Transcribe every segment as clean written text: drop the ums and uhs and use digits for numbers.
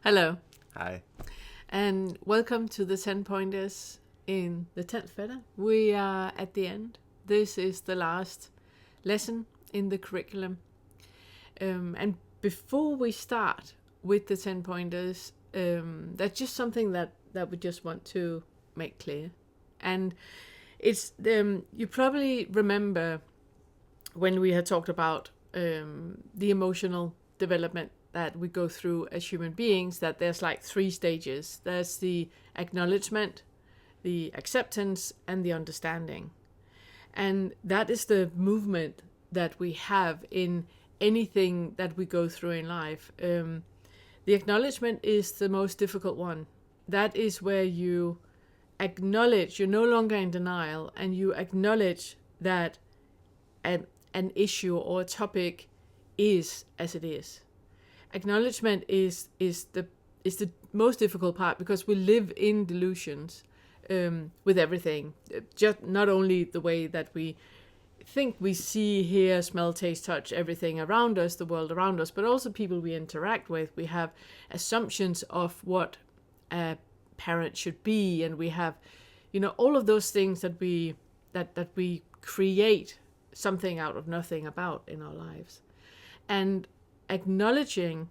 Hello, Hi. and welcome to the 10 pointers in the 10th Fetter. We are at the end. This is the last lesson in the curriculum. And before we start with the 10 pointers, that's just something that we just want to make clear. And it's you probably remember when we had talked about the emotional development that we go through as human beings, that there's like 3 stages. There's the acknowledgement, the acceptance, and the understanding. And that is the movement that we have in anything that we go through in life. The acknowledgement is the most difficult one. That is where you acknowledge, you're no longer in denial, and you acknowledge that an issue or a topic is as it is. Acknowledgement is the most difficult part, because we live in delusions with everything. Just not only the way that we think we see, hear, smell, taste, touch everything around us, the world around us, but also people we interact with. We have assumptions of what a parent should be, and we have, all of those things that we create something out of nothing about in our lives. And acknowledging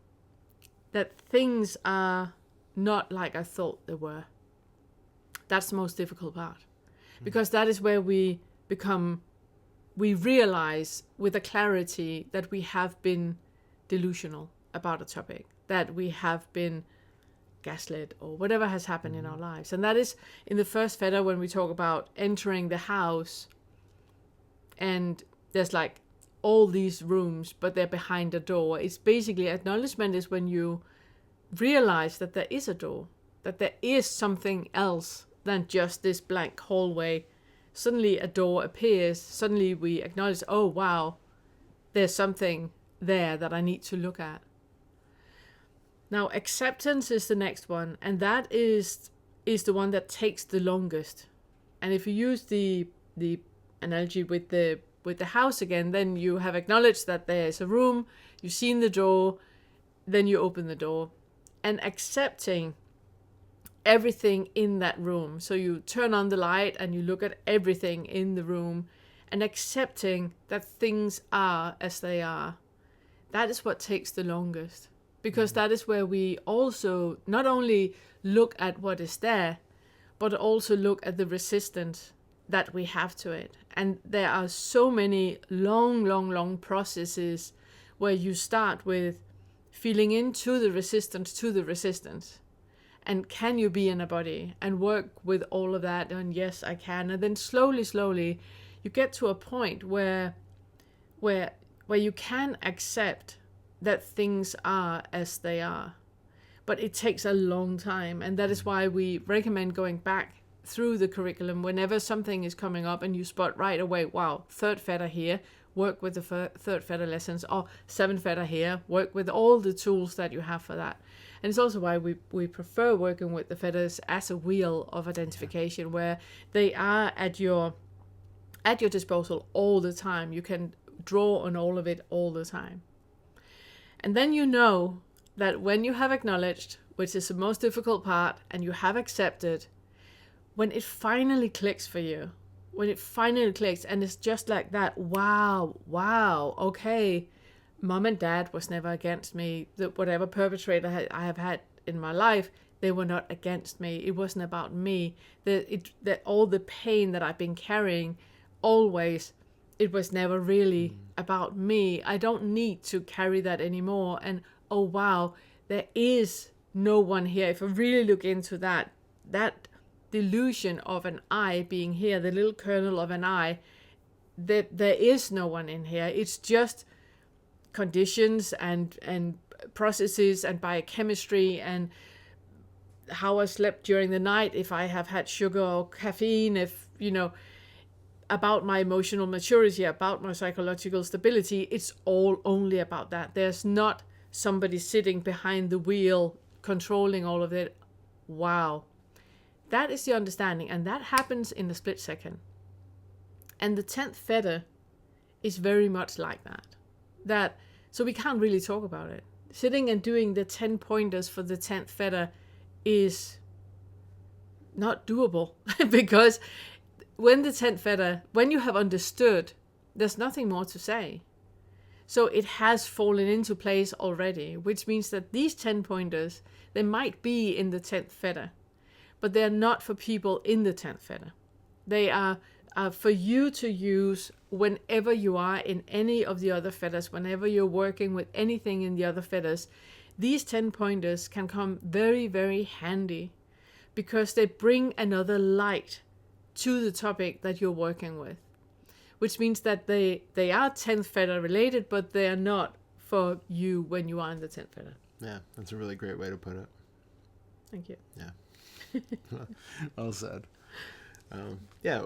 that things are not like I thought they were, that's the most difficult part. Because that is where we realize with a clarity that we have been delusional about a topic, that we have been gaslit, or whatever has happened in our lives. And that is in the first fetter, when we talk about entering the house, and there's like all these rooms, but they're behind a door. It's basically, acknowledgement is when you realize that there is a door, that there is something else than just this blank hallway. Suddenly a door appears. Suddenly we acknowledge, oh wow, there's something there that I need to look at. Now acceptance is the next one, and that is the one that takes the longest. And if you use the analogy with the house again, then you have acknowledged that there's a room, you've seen the door, then you open the door, and accepting everything in that room. So you turn on the light and you look at everything in the room, and accepting that things are as they are. That is what takes the longest, because that is where we also not only look at what is there, but also look at the resistance that we have to it. And there are so many long processes where you start with feeling into the resistance to the resistance. And can you be in a body and work with all of that? And yes, I can. And then slowly, you get to a point where you can accept that things are as they are. But it takes a long time. And that is why we recommend going back through the curriculum whenever something is coming up and you spot right away, wow, 3rd fetter here, work with the 3rd fetter lessons, or 7th fetter here, work with all the tools that you have for that. And it's also why we prefer working with the fetters as a wheel of identification, where they are at your disposal all the time. You can draw on all of it all the time. And then you know that when you have acknowledged, which is the most difficult part, and you have accepted, when it finally clicks for you, and it's just like that, wow, okay, mom and dad was never against me. Whatever perpetrator I have had in my life, they were not against me. It wasn't about me. That all the pain that I've been carrying, always, it was never really about me. I don't need to carry that anymore. And oh wow, there is no one here. If I really look into that delusion of an I being here, the little kernel of an I, that there is no one in here. It's just conditions and processes and biochemistry, and how I slept during the night, if I have had sugar or caffeine, if about my emotional maturity, about my psychological stability. It's all only about that. There's not somebody sitting behind the wheel controlling all of it. Wow. That is the understanding, and that happens in a split second. And the 10th fetter is very much like that. So we can't really talk about it. sitting and doing the 10 pointers for the 10th fetter is not doable because when the 10th fetter, when you have understood, there's nothing more to say. So it has fallen into place already, which means that these 10 pointers, they might be in the 10th fetter, but they're not for people in the 10th fetter. They are for you to use whenever you are in any of the other fetters, whenever you're working with anything in the other fetters. These 10 pointers can come very, very handy because they bring another light to the topic that you're working with, which means that they are 10th fetter related, but they are not for you when you are in the 10th fetter. Yeah, that's a really great way to put it. Thank you. Yeah. Well said. Yeah,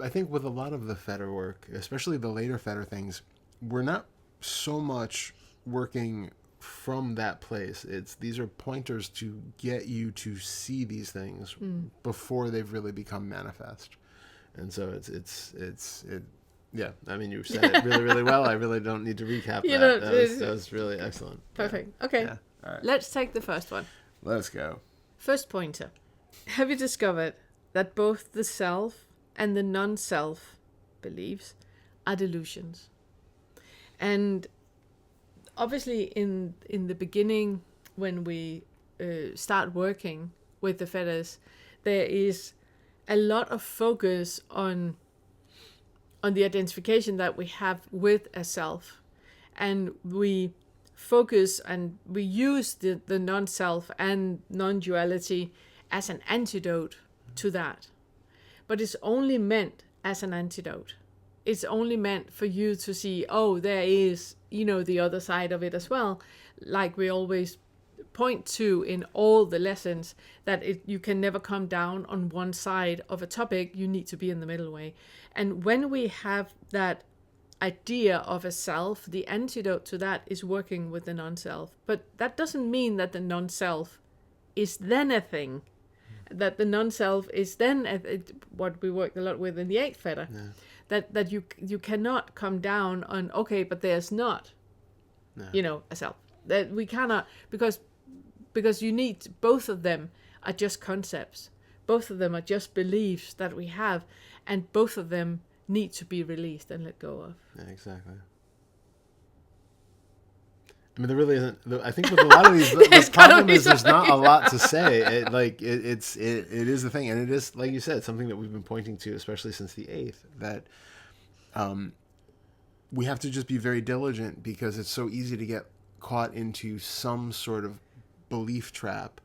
I think with a lot of the fetter work, especially the later fetter things, we're not so much working from that place. These are pointers to get you to see these things before they've really become manifest. And so it's yeah, I mean, you said it really, really well. I really don't need to recap that. That was really excellent. Perfect. Yeah. Okay. Yeah. All right. Let's take the first one. Let's go. First pointer. Have you discovered that both the self and the non-self beliefs are delusions? And obviously in the beginning, when we start working with the fetters, there is a lot of focus on the identification that we have with a self. And we focus and we use the non-self and non-duality as an antidote to that. But it's only meant as an antidote. It's only meant for you to see, oh, there is, the other side of it as well. Like we always point to in all the lessons, that you can never come down on one side of a topic. You need to be in the middle way. And when we have that idea of a self, the antidote to that is working with the non-self. But that doesn't mean that the non-self is then a thing. That the non-self is then what we worked a lot with in the 8th fetter. Yeah. That you cannot come down on, okay, but there's not, a self. That we cannot, because you need, both of them are just concepts. Both of them are just beliefs that we have, and both of them need to be released and let go of. Yeah, exactly. I mean, there really isn't. I think with a lot of these, the problem is there's not a lot to say. It is the thing, and it is, like you said, something that we've been pointing to, especially since the 8th, that we have to just be very diligent, because it's so easy to get caught into some sort of belief trap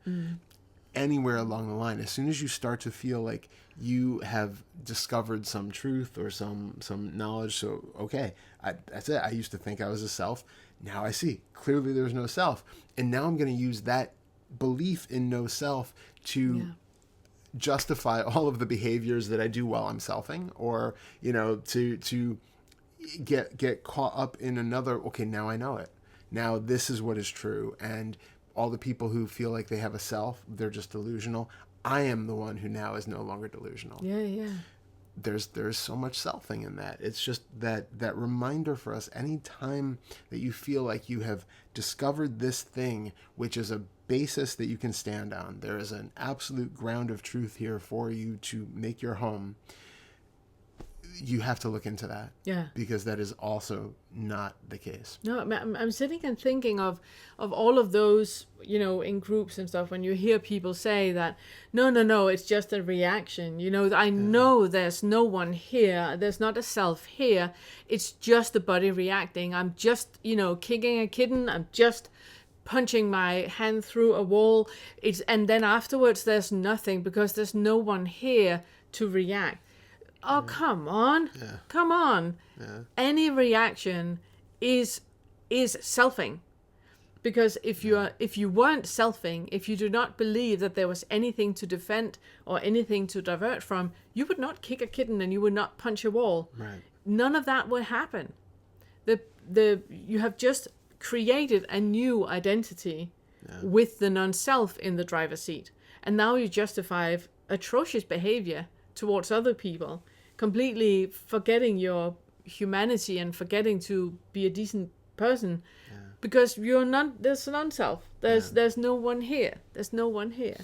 anywhere along the line. As soon as you start to feel like you have discovered some truth or some knowledge, so okay, that's it. I used to think I was a self. Now I see clearly there's no self, and now I'm going to use that belief in no self to justify all of the behaviors that I do while I'm selfing, or to get caught up in another. Okay, now I know it. Now this is what is true, and all the people who feel like they have a self, they're just delusional. I am the one who now is no longer delusional. Yeah. There's so much selfing in that. It's just that reminder for us, any time that you feel like you have discovered this thing, which is a basis that you can stand on, there is an absolute ground of truth here for you to make your home, you have to look into that. Yeah. Because that is also not the case. No, I'm sitting and thinking of all of those, in groups and stuff, when you hear people say that, no, it's just a reaction. I know there's no one here. There's not a self here. It's just the body reacting. I'm just, kicking a kitten. I'm just punching my hand through a wall. And then afterwards there's nothing, because there's no one here to react. Oh, come on. Yeah. Come on. Yeah. Any reaction is selfing. Because if you weren't selfing, if you do not believe that there was anything to defend or anything to divert from, you would not kick a kitten and you would not punch a wall. Right. None of that would happen. You have just created a new identity with the non-self in the driver's seat. And now you justify atrocious behavior towards other people, completely forgetting your humanity and forgetting to be a decent person because there's a non-self. There's no one here. There's no one here.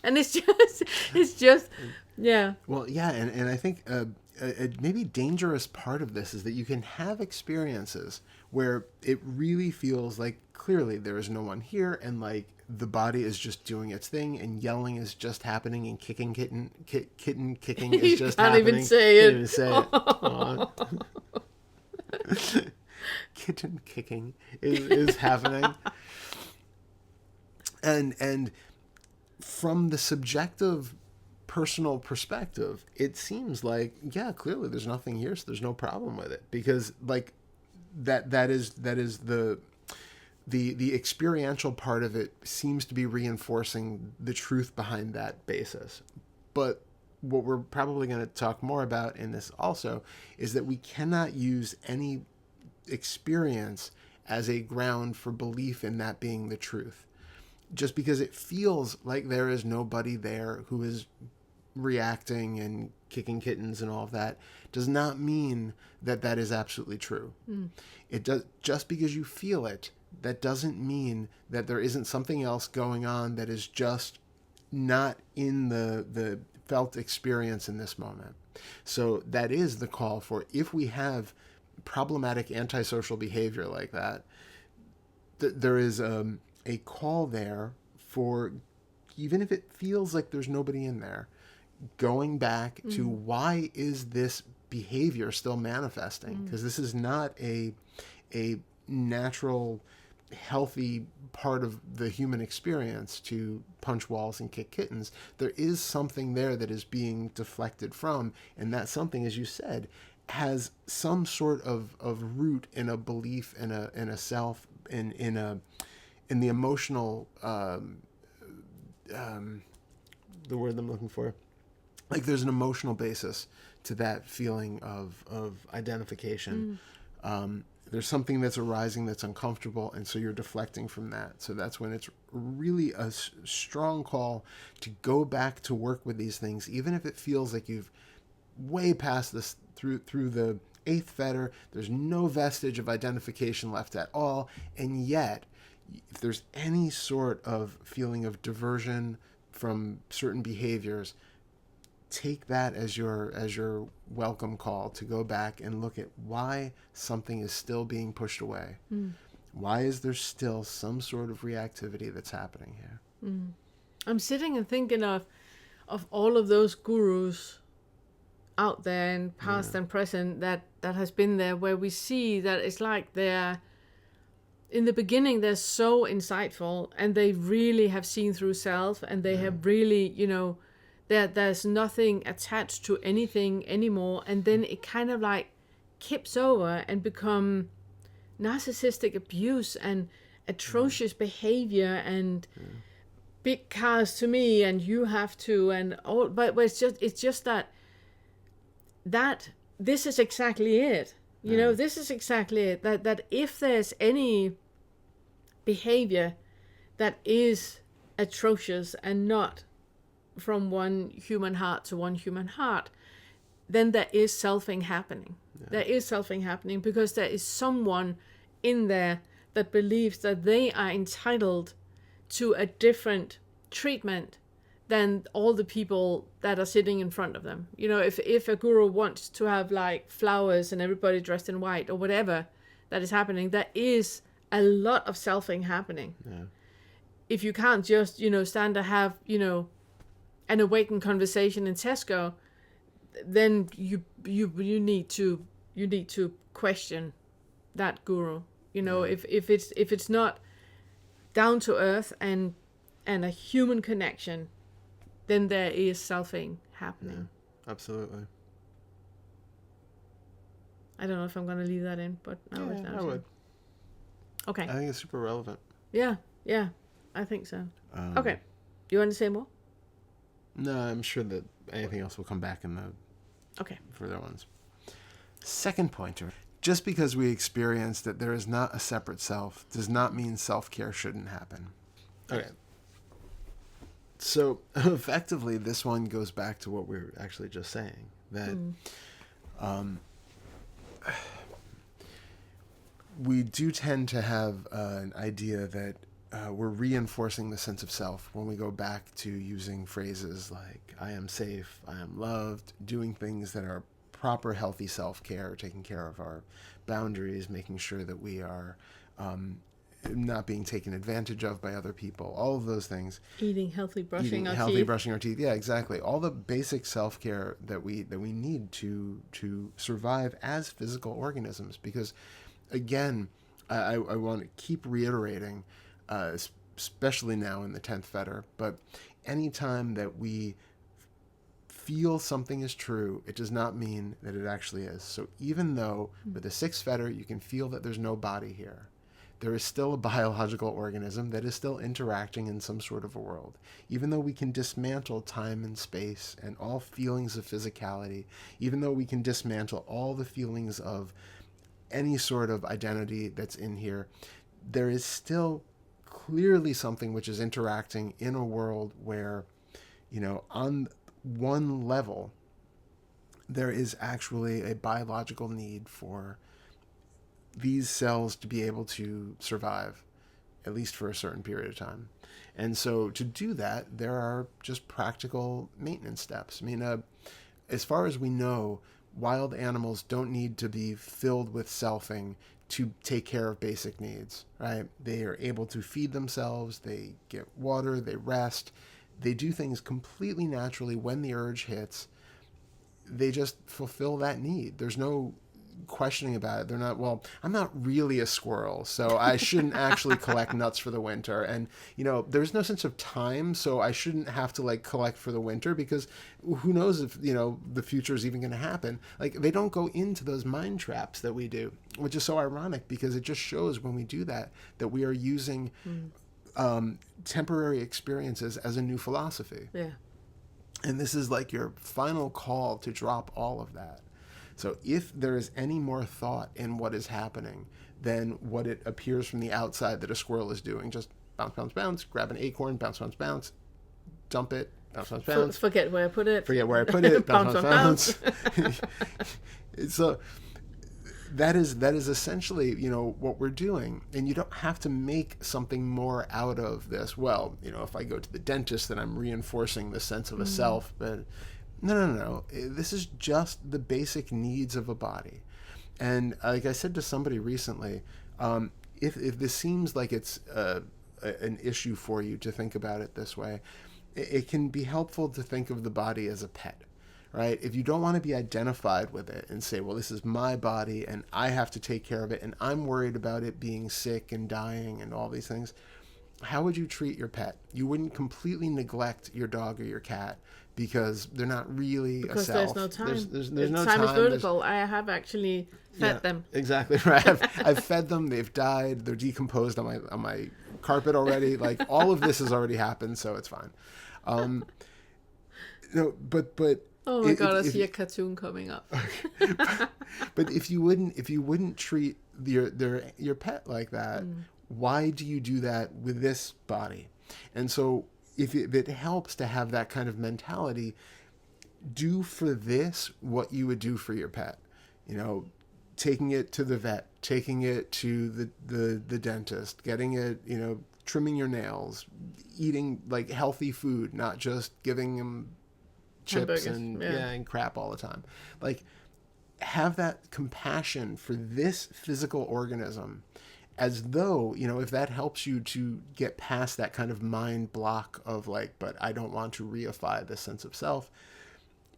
And it's just, yeah. Well, yeah, and I think a maybe dangerous part of this is that you can have experiences where it really feels like clearly there is no one here, and like the body is just doing its thing, and yelling is just happening, and kitten kicking is just happening. Even say it. Can't even say it. Aw. Kitten kicking is happening, and from the subjective personal perspective, it seems like, yeah, clearly there's nothing here, so there's no problem with it, because like that is the experiential part of it seems to be reinforcing the truth behind that basis. But what we're probably going to talk more about in this also is that we cannot use any experience as a ground for belief in that being the truth. Just because it feels like there is nobody there who is reacting and kicking kittens and all of that does not mean that that is absolutely true. It does. Just because you feel it, that doesn't mean that there isn't something else going on that is just not in the felt experience in this moment. So that is the call for, if we have problematic antisocial behavior like that, there is a call there for, even if it feels like there's nobody in there, going back to why is this behavior still manifesting? Because this is not a natural, healthy part of the human experience to punch walls and kick kittens. There is something there that is being deflected from, and that something, as you said, has some sort of root in a belief, in a self, in the emotional the word I'm looking for. Like there's an emotional basis to that feeling of identification. There's something that's arising that's uncomfortable, and so you're deflecting from that. So that's when it's really a strong call to go back to work with these things, even if it feels like you've way past this through the eighth fetter. There's no vestige of identification left at all, and yet if there's any sort of feeling of diversion from certain behaviors, take that as your welcome call to go back and look at why something is still being pushed away. Why is there still some sort of reactivity that's happening here? I'm sitting and thinking of all of those gurus out there in past and present that has been there, where we see that it's like they're, in the beginning, they're so insightful, and they really have seen through self, and they have really, there's nothing attached to anything anymore, and then it kind of like kips over and become narcissistic abuse and atrocious behavior and big cars to me and you have to, and all. But it's just that this is exactly it. This is exactly it. That if there's any behavior that is atrocious and not from one human heart to one human heart, then there is selfing happening. There is selfing happening because there is someone in there that believes that they are entitled to a different treatment than all the people that are sitting in front of them. If a guru wants to have like flowers and everybody dressed in white or whatever that is happening, there is a lot of selfing happening. If you can't just, stand to have, an awakened conversation in Tesco, then you need to question that guru. If it's not down to earth and a human connection, then there is selfing happening. Yeah, absolutely. I don't know if I'm going to leave that in, but I would. Okay. I think it's super relevant. Yeah, I think so. Okay. You want to say more? No, I'm sure that anything else will come back in the further ones. Second pointer. Just because we experience that there is not a separate self does not mean self-care shouldn't happen. Okay. So effectively, this one goes back to what we were actually just saying, that we do tend to have an idea that we're reinforcing the sense of self when we go back to using phrases like I am safe, I am loved, doing things that are proper healthy self-care, taking care of our boundaries, making sure that we are not being taken advantage of by other people, all of those things. Eating healthy, brushing our healthy, teeth. brushing our teeth. Yeah, exactly. All the basic self-care that we need to survive as physical organisms. Because, again, I want to keep reiterating, especially now in the 10th Fetter, but anytime that we feel something is true, it does not mean that it actually is. So even though with the 6th Fetter you can feel that there's no body here, there is still a biological organism that is still interacting in some sort of a world. Even though we can dismantle time and space and all feelings of physicality, even though we can dismantle all the feelings of any sort of identity that's in here, there is still clearly something which is interacting in a world where, on one level, there is actually a biological need for these cells to be able to survive, at least for a certain period of time. And so to do that, there are just practical maintenance steps. I mean, as far as we know, wild animals don't need to be filled with selfing to take care of basic needs, right? They are able to feed themselves, they get water, they rest, they do things completely naturally when the urge hits. They just fulfill that need. There's no questioning about it. They're not, well, I'm not really a squirrel, so I shouldn't actually collect nuts for the winter. And, there's no sense of time, so I shouldn't have to collect for the winter because who knows if, the future is even going to happen. They don't go into those mind traps that we do, which is so ironic because it just shows when we do that we are using temporary experiences as a new philosophy. Yeah. And this is your final call to drop all of that. So if there is any more thought in what is happening than what it appears from the outside that a squirrel is doing, just bounce, bounce, bounce, grab an acorn, bounce, bounce, bounce, dump it, bounce, bounce, bounce. Forget where I put it. Bounce, bounce, bounce. So that is essentially, what we're doing. And you don't have to make something more out of this. Well, if I go to the dentist, then I'm reinforcing the sense of a self, but No. This is just the basic needs of a body. And like I said to somebody recently, if this seems like it's an issue for you to think about it this way, it can be helpful to think of the body as a pet, right? If you don't want to be identified with it and say, well, this is my body and I have to take care of it and I'm worried about it being sick and dying and all these things, how would you treat your pet? You wouldn't completely neglect your dog or your cat because they're not really a self. Because there's no time. There's no time. Time is vertical. I have actually fed them. Exactly right. I've fed them. They've died. They're decomposed on my carpet already. All of this has already happened, so it's fine. But oh my God, I see a cartoon coming up. But if you wouldn't treat your pet like that, why do you do that with this body? And so if it helps to have that kind of mentality, do for this what you would do for your pet. Taking it to the vet, taking it to the dentist, getting it, trimming your nails, eating healthy food, not just giving them chips and crap all the time. Have that compassion for this physical organism, as though, if that helps you to get past that kind of mind block of but I don't want to reify this sense of self,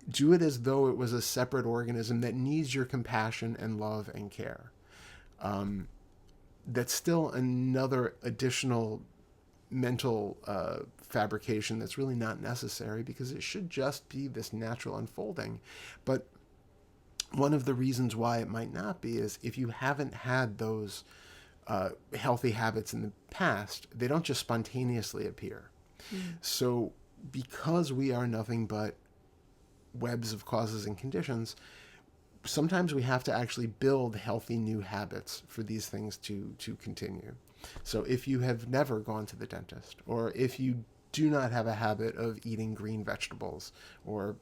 do it as though it was a separate organism that needs your compassion and love and care. That's still another additional mental fabrication that's really not necessary because it should just be this natural unfolding. But one of the reasons why it might not be is if you haven't had those healthy habits in the past, they don't just spontaneously appear. So because we are nothing but webs of causes and conditions, sometimes we have to actually build healthy new habits for these things to continue. So if you have never gone to the dentist, or if you do not have a habit of eating green vegetables, or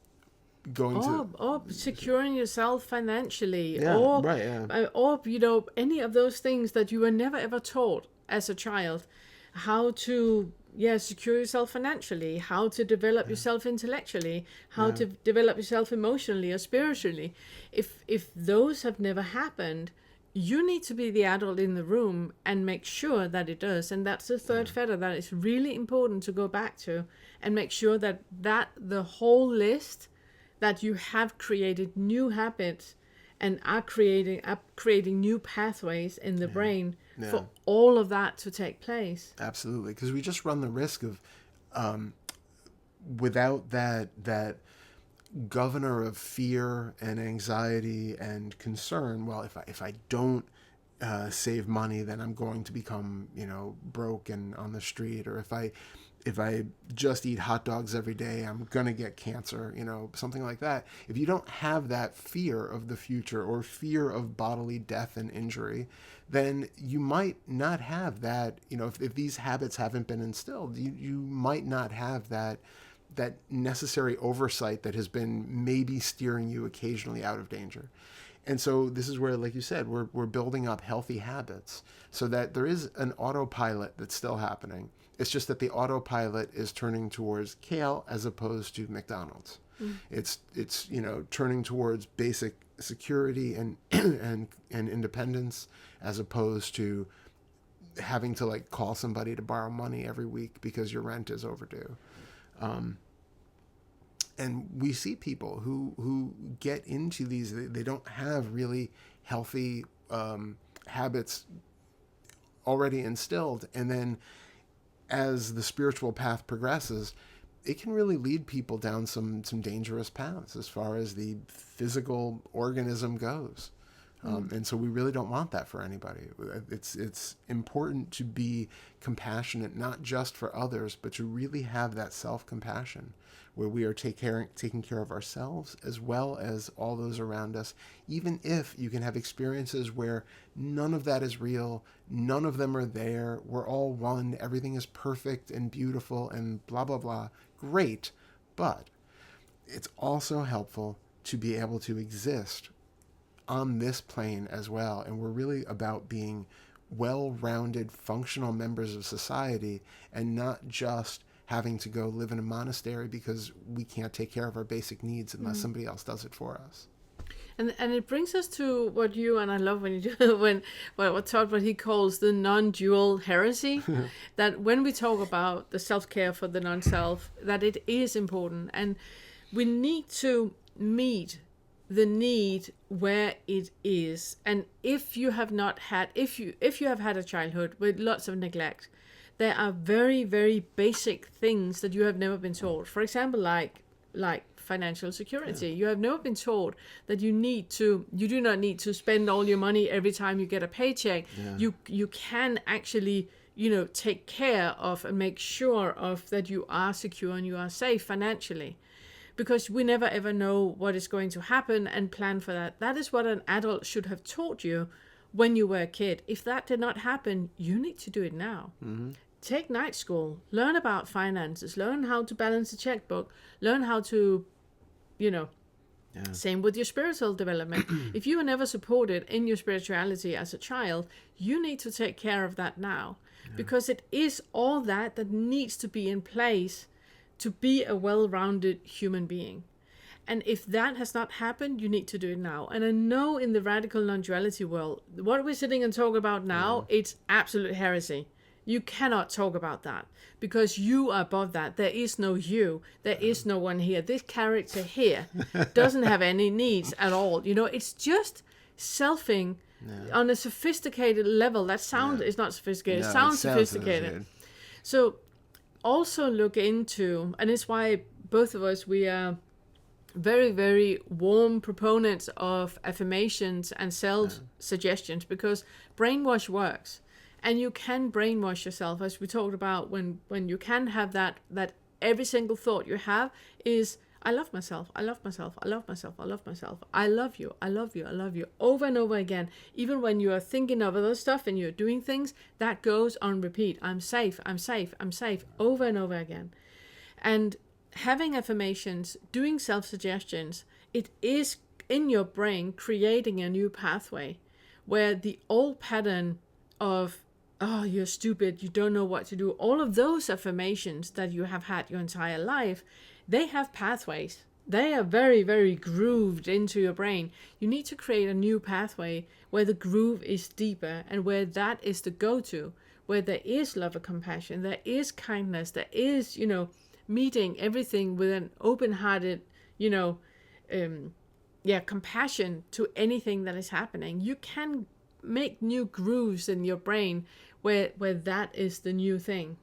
going to or securing yourself financially, yeah, or right, yeah. or any of those things that you were never ever taught as a child, how to secure yourself financially, how to develop yourself intellectually, how to develop yourself emotionally or spiritually. If those have never happened, you need to be the adult in the room and make sure that it does. And that's the third fetter that is really important to go back to and make sure that the whole list, that you have created new habits and are creating new pathways in the brain for all of that to take place. Absolutely, because we just run the risk of without that governor of fear and anxiety and concern. Well, if I don't save money, then I'm going to become broke and on the street. Or if I just eat hot dogs every day, I'm gonna get cancer. Something like that. If you don't have that fear of the future or fear of bodily death and injury, then you might not have that. If these habits haven't been instilled, you might not have that necessary oversight that has been maybe steering you occasionally out of danger. And so this is where, like you said, we're building up healthy habits so that there is an autopilot that's still happening. It's just that the autopilot is turning towards kale as opposed to McDonald's. It's turning towards basic security and and independence as opposed to having to call somebody to borrow money every week because your rent is overdue. And we see people who get into these, they don't have really healthy habits already instilled. And then as the spiritual path progresses, it can really lead people down some dangerous paths as far as the physical organism goes. And so we really don't want that for anybody. It's important to be compassionate, not just for others, but to really have that self-compassion where we are taking care of ourselves as well as all those around us, even if you can have experiences where none of that is real, none of them are there, we're all one, everything is perfect and beautiful and blah, blah, blah. Great, but it's also helpful to be able to exist on this plane as well. And we're really about being well-rounded, functional members of society and not just having to go live in a monastery because we can't take care of our basic needs unless somebody else does it for us. And it brings us to what you, and I love when you do, what he calls the non-dual heresy, that when we talk about the self-care for the non-self, that it is important. And we need to meet the need where it is. And if you have had a childhood with lots of neglect, there are very, very basic things that you have never been taught. For example, like financial security. Yeah. You have never been taught that you do not need to spend all your money every time you get a paycheck. Yeah. You can actually, take care of and make sure of that you are secure and you are safe financially. Because we never ever know what is going to happen and plan for that. That is what an adult should have taught you when you were a kid. If that did not happen, you need to do it now. Mm-hmm. Take night school, learn about finances, learn how to balance a checkbook, learn how to, same with your spiritual development. If you were never supported in your spirituality as a child, you need to take care of that now. Yeah. Because it is all that needs to be in place to be a well-rounded human being. And if that has not happened, you need to do it now. And I know in the radical non-duality world, what we're sitting and talking about now, it's absolute heresy. You cannot talk about that because you are above that. There is no you. There is no one here. This character here doesn't have any needs at all. It's just selfing on a sophisticated level. That sound is not sophisticated. It sounds sophisticated. So also look into, and it's why both of us, we are very, very warm proponents of affirmations and self-suggestions because brainwash works. And you can brainwash yourself, as we talked about, when you can have that every single thought you have is, I love myself, I love myself, I love myself, I love myself, I love you, I love you, I love you, over and over again. Even when you are thinking of other stuff and you're doing things, that goes on repeat. I'm safe, I'm safe, I'm safe, over and over again. And having affirmations, doing self-suggestions, it is in your brain creating a new pathway where the old pattern of, oh, you're stupid, you don't know what to do, all of those affirmations that you have had your entire life, they have pathways. They are very, very grooved into your brain. You need to create a new pathway where the groove is deeper and where that is the go-to, where there is love and compassion, there is kindness, there is, meeting everything with an open-hearted, compassion to anything that is happening. You can make new grooves in your brain where that is the new thing.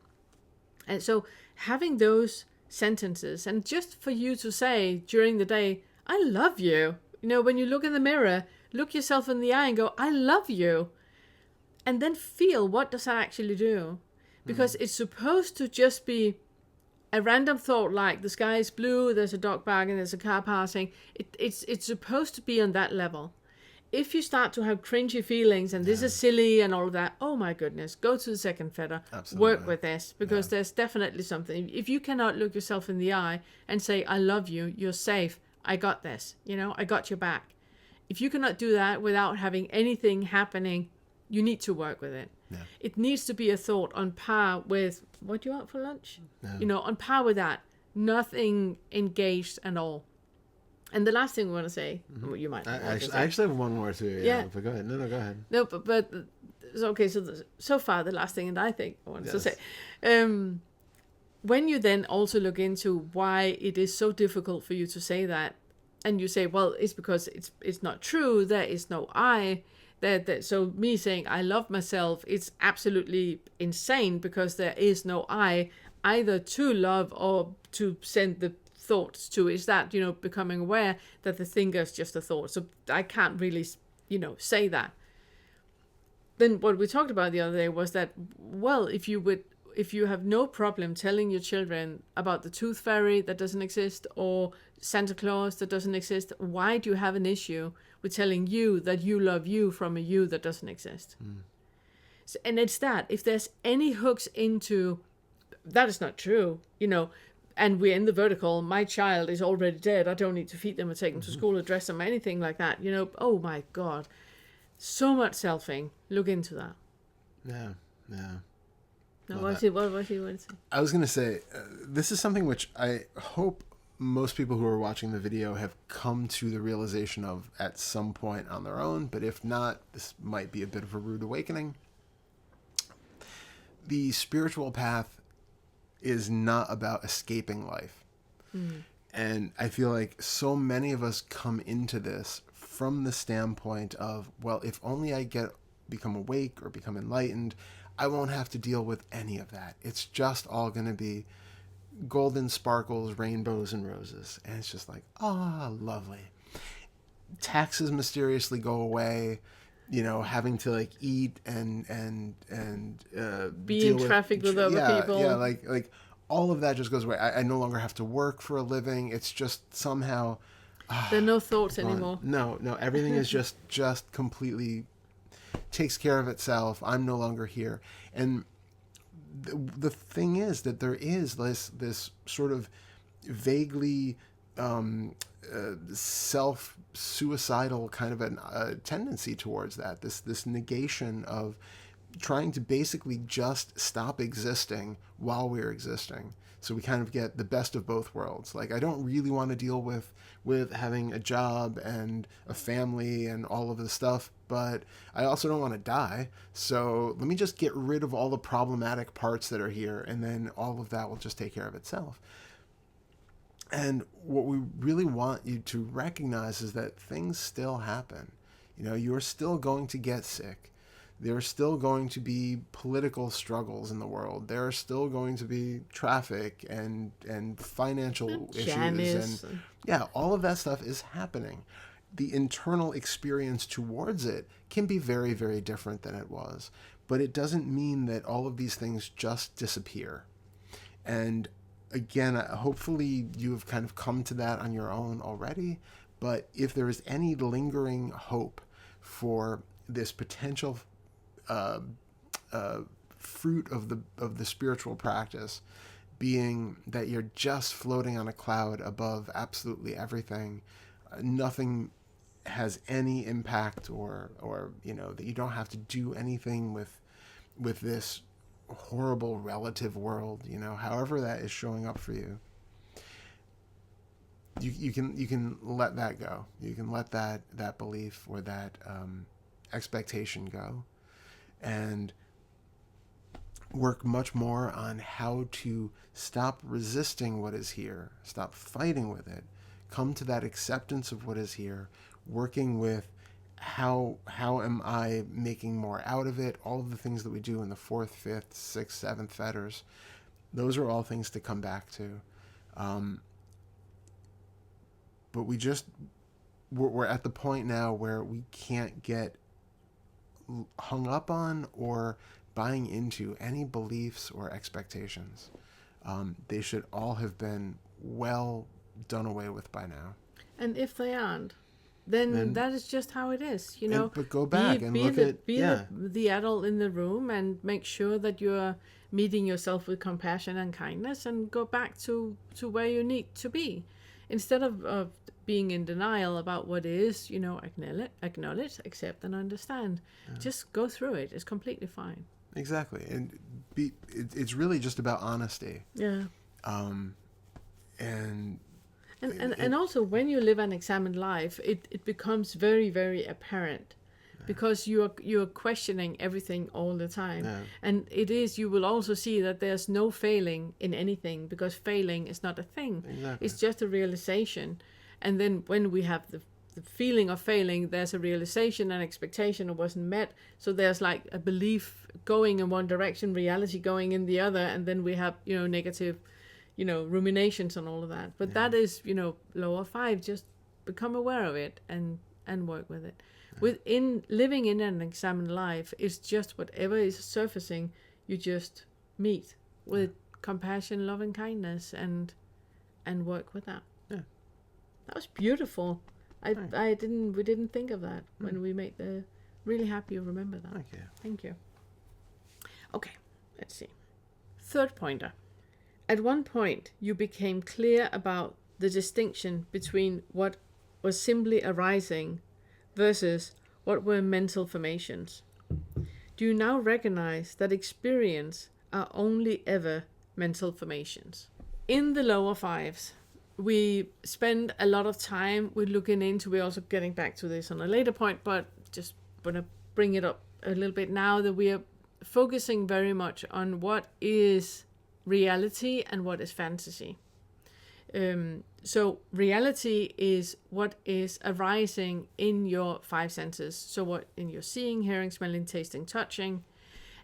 And so having those sentences, and just for you to say during the day, I love you. When you look in the mirror, look yourself in the eye and go, I love you. And then feel, what does that actually do? Because it's supposed to just be a random thought like the sky is blue, there's a dog barking, there's a car passing. It's supposed to be on that level. If you start to have cringy feelings and this is silly and all of that, oh my goodness, go to the second fetter. Absolutely. Work with this, because there's definitely something. If you cannot look yourself in the eye and say, I love you, you're safe, I got this, I got your back. If you cannot do that without having anything happening, you need to work with it. Yeah. It needs to be a thought on par with, what do you want for lunch? Yeah. On par with that. Nothing engaged at all. And the last thing we want to say, you might. I actually have one more too. Yeah. But go ahead. No, go ahead. No, but okay. So far, the last thing that I think I wanted to say, when you then also look into why it is so difficult for you to say that, and you say, well, it's because it's not true. There is no I. So me saying I love myself, it's absolutely insane, because there is no I either to love or to send the thoughts to. Is that becoming aware that the thinker is just a thought. So I can't really say that. Then what we talked about the other day was that, well, if you have no problem telling your children about the tooth fairy that doesn't exist or Santa Claus that doesn't exist, why do you have an issue with telling you that you love you from a you that doesn't exist? So, and it's that if there's any hooks into that is not true, and we're in the vertical, my child is already dead, I don't need to feed them or take them to school or dress them or anything like that, oh my God, so much selfing. Look into that. Yeah. Now, what you want to say? I was going to say, this is something which I hope most people who are watching the video have come to the realization of at some point on their own, but if not, this might be a bit of a rude awakening. The spiritual path is not about escaping life. And I feel like so many of us come into this from the standpoint of, well, if only I become awake or become enlightened, I won't have to deal with any of that. It's just all going to be golden sparkles, rainbows, and roses. And it's just like, lovely. Taxes mysteriously go away. Having to eat and be in traffic with other people. Yeah, like all of that just goes away. I no longer have to work for a living. It's just somehow there are no thoughts anymore. No, everything is just completely takes care of itself. I'm no longer here. And the thing is that there is this sort of vaguely self-suicidal kind of a tendency towards that, this negation of trying to basically just stop existing while we're existing. So we kind of get the best of both worlds. Like, I don't really want to deal with having a job and a family and all of the stuff, but I also don't want to die. So let me just get rid of all the problematic parts that are here, and then all of that will just take care of itself. And what we really want you to recognize is that things still happen. You're still going to get sick. There are still going to be political struggles in the world. There are still going to be traffic and financial issues. And all of that stuff is happening. The internal experience towards it can be very, very different than it was. But it doesn't mean that all of these things just disappear. And again, hopefully you have kind of come to that on your own already. But if there is any lingering hope for this potential fruit of the spiritual practice, being that you're just floating on a cloud above absolutely everything. Nothing has any impact, or that you don't have to do anything with this horrible relative world, however that is showing up for you. You can let that go. You can let that belief or that expectation go, and work much more on how to stop resisting what is here, stop fighting with it, come to that acceptance of what is here, working with how am I making more out of it, all of the things that we do in the 4th, 5th, 6th, 7th fetters. Those are all things to come back to. But we're at the point now where we can't get hung up on or buying into any beliefs or expectations. They should all have been well done away with by now. And if they aren't, then that is just how it is, But go back and look at the adult in the room and make sure that you're meeting yourself with compassion and kindness, and go back to where you need to be. Instead of being in denial about what is, acknowledge, accept, and understand. Yeah. Just go through it. It's completely fine. Exactly. And it's really just about honesty. Yeah. And also when you live an examined life, it becomes very, very apparent, because you're questioning everything all the time. Yeah. And you will also see that there's no failing in anything, because failing is not a thing. Exactly. It's just a realization. And then when we have the feeling of failing, there's a realization and expectation it wasn't met. So there's like a belief going in one direction, reality going in the other, and then we have, negative, ruminations and all of that. But that is, lower 5, just become aware of it and work with it. Yeah. Within living in an examined life, it's just whatever is surfacing, you just meet with compassion, love, and kindness, and work with that. Yeah. That was beautiful. We didn't think of that when we made the. Really happy you remember that. Thank you. Okay, let's see. 3rd pointer. At one point, you became clear about the distinction between what was simply arising versus what were mental formations. Do you now recognize that experience are only ever mental formations? In the lower 5s, we spend a lot of time with looking into, we're also getting back to this on a later point, but just want to bring it up a little bit now, that we are focusing very much on what is reality and what is fantasy. So reality is what is arising in your 5 senses. So what in your seeing, hearing, smelling, tasting, touching.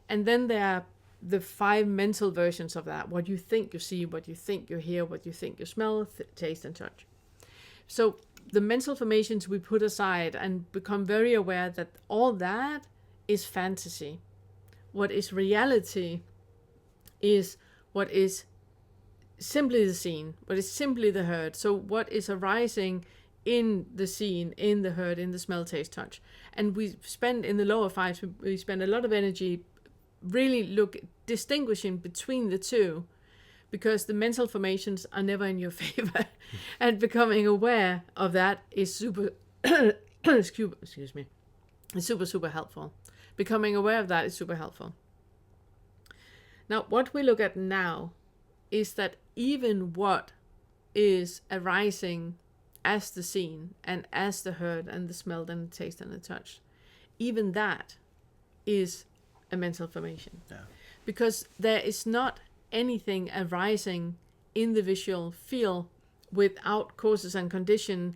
And then there are the 5 mental versions of that. What you think you see, what you think you hear, what you think you smell, taste, and touch. So the mental formations we put aside and become very aware that all that is fantasy. What is reality is what is simply the seen, what is simply the heard. So what is arising in the seen, in the heard, in the smell, taste, touch. And we spend in the lower 5s, we spend a lot of energy really distinguishing between the two, because the mental formations are never in your favor. And becoming aware of that is super excuse me, it's super helpful. Becoming aware of that is super helpful. Now what we look at now is that even what is arising as the seen and as the heard and the smelled and the taste and the touch, even that is a mental formation. Yeah. Because there is not anything arising in the visual field without causes and condition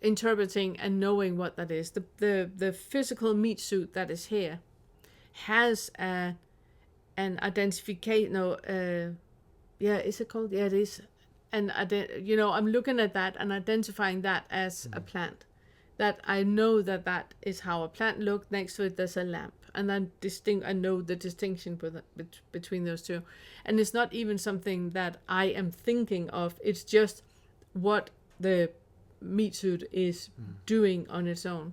interpreting and knowing what that is. The physical meat suit that is here has an identification. Is it called? Yeah, it is. And I'm looking at that and identifying that as a plant. That I know that is how a plant looks. Next to it, there's a lamp, and then I know the distinction between those two. And it's not even something that I am thinking of. It's just what the meat suit is doing on its own.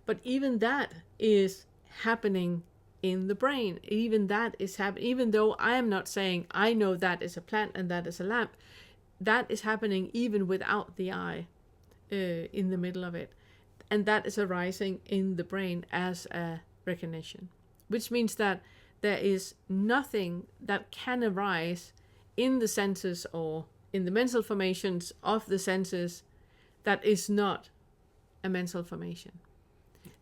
But even that is happening in the brain. Even that is happening, even though I am not saying I know that is a plant and that is a lamp, that is happening even without the eye in the middle of it. And that is arising in the brain as a recognition, which means that there is nothing that can arise in the senses or in the mental formations of the senses that is not a mental formation.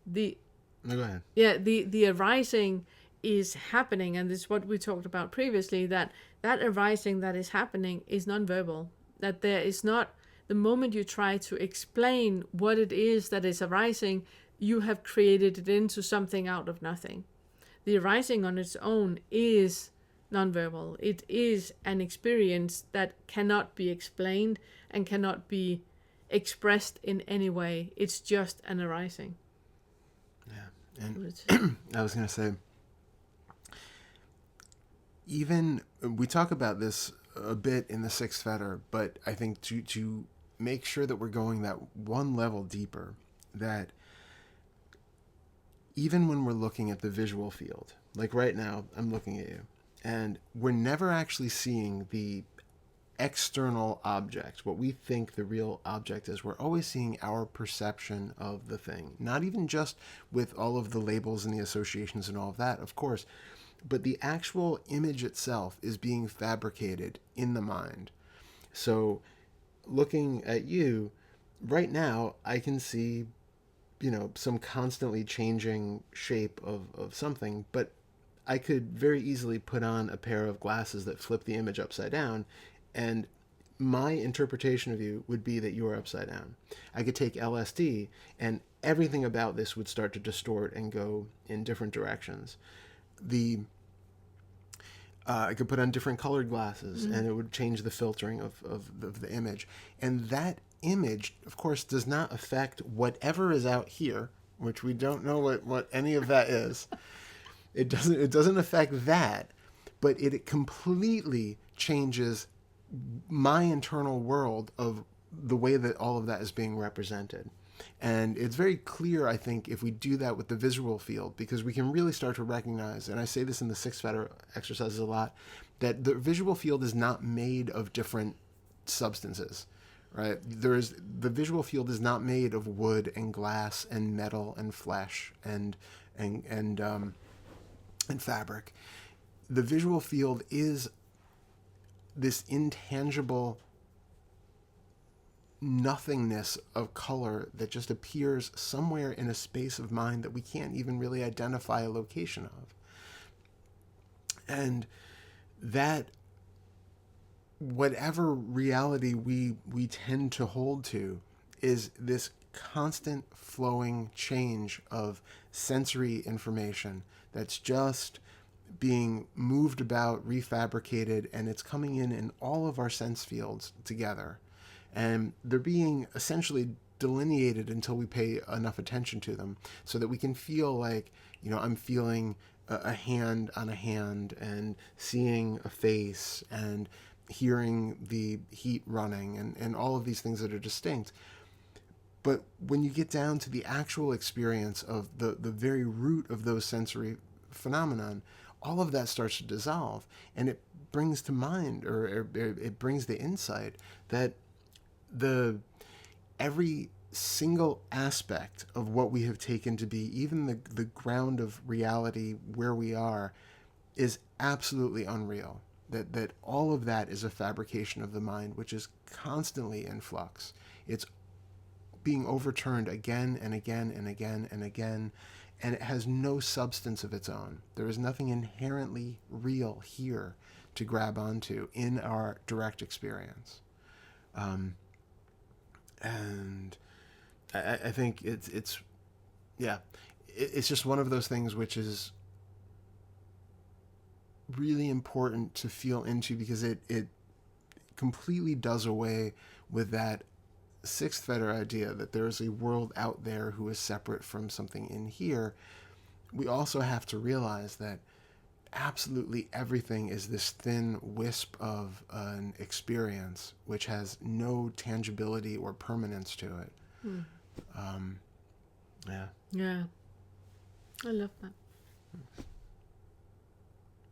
The No, go ahead. Yeah, the arising is happening, and this is what we talked about previously, that arising that is happening is nonverbal. That there is not, the moment you try to explain what it is that is arising, you have created it into something out of nothing. The arising on its own is nonverbal. It is an experience that cannot be explained and cannot be expressed in any way. It's just an arising. Yeah. And I was going to say, even we talk about this a bit in the sixth fetter, but I think to make sure that we're going that one level deeper, that even when we're looking at the visual field, like right now, I'm looking at you, and we're never actually seeing the external object, what we think the real object is. We're always seeing our perception of the thing, not even just with all of the labels and the associations and all of that, of course, but the actual image itself is being fabricated in the mind. So looking at you right now, I can see, some constantly changing shape of something, but I could very easily put on a pair of glasses that flip the image upside down, and my interpretation of you would be that you are upside down. I could take LSD, and everything about this would start to distort and go in different directions. I could put on different colored glasses, and it would change the filtering of the image. And that image, of course, does not affect whatever is out here, which we don't know what any of that is. It doesn't affect that, but it completely changes my internal world of the way that all of that is being represented. And it's very clear, I think, if we do that with the visual field, because we can really start to recognize, and I say this in the six fetter exercises a lot, that the visual field is not made of different substances, right? The visual field is not made of wood and glass and metal and flesh and fabric. The visual field is this intangible nothingness of color that just appears somewhere in a space of mind that we can't even really identify a location of. And that whatever reality we tend to hold to is this constant flowing change of sensory information that's just being moved about, refabricated, and it's coming in all of our sense fields together. And they're being essentially delineated until we pay enough attention to them so that we can feel like, I'm feeling a hand on a hand and seeing a face and hearing the heat running and all of these things that are distinct. But when you get down to the actual experience of the very root of those sensory phenomenon, all of that starts to dissolve, and it brings to mind, or it brings the insight that every single aspect of what we have taken to be, even the ground of reality where we are, is absolutely unreal. That all of that is a fabrication of the mind, which is constantly in flux. It's being overturned again and again and again and again, and it has no substance of its own. There is nothing inherently real here to grab onto in our direct experience. And I think it's just one of those things which is really important to feel into, because it completely does away with that sixth fetter idea that there is a world out there who is separate from something in here. We also have to realize that absolutely everything is this thin wisp of an experience which has no tangibility or permanence to it. Yeah, I love that.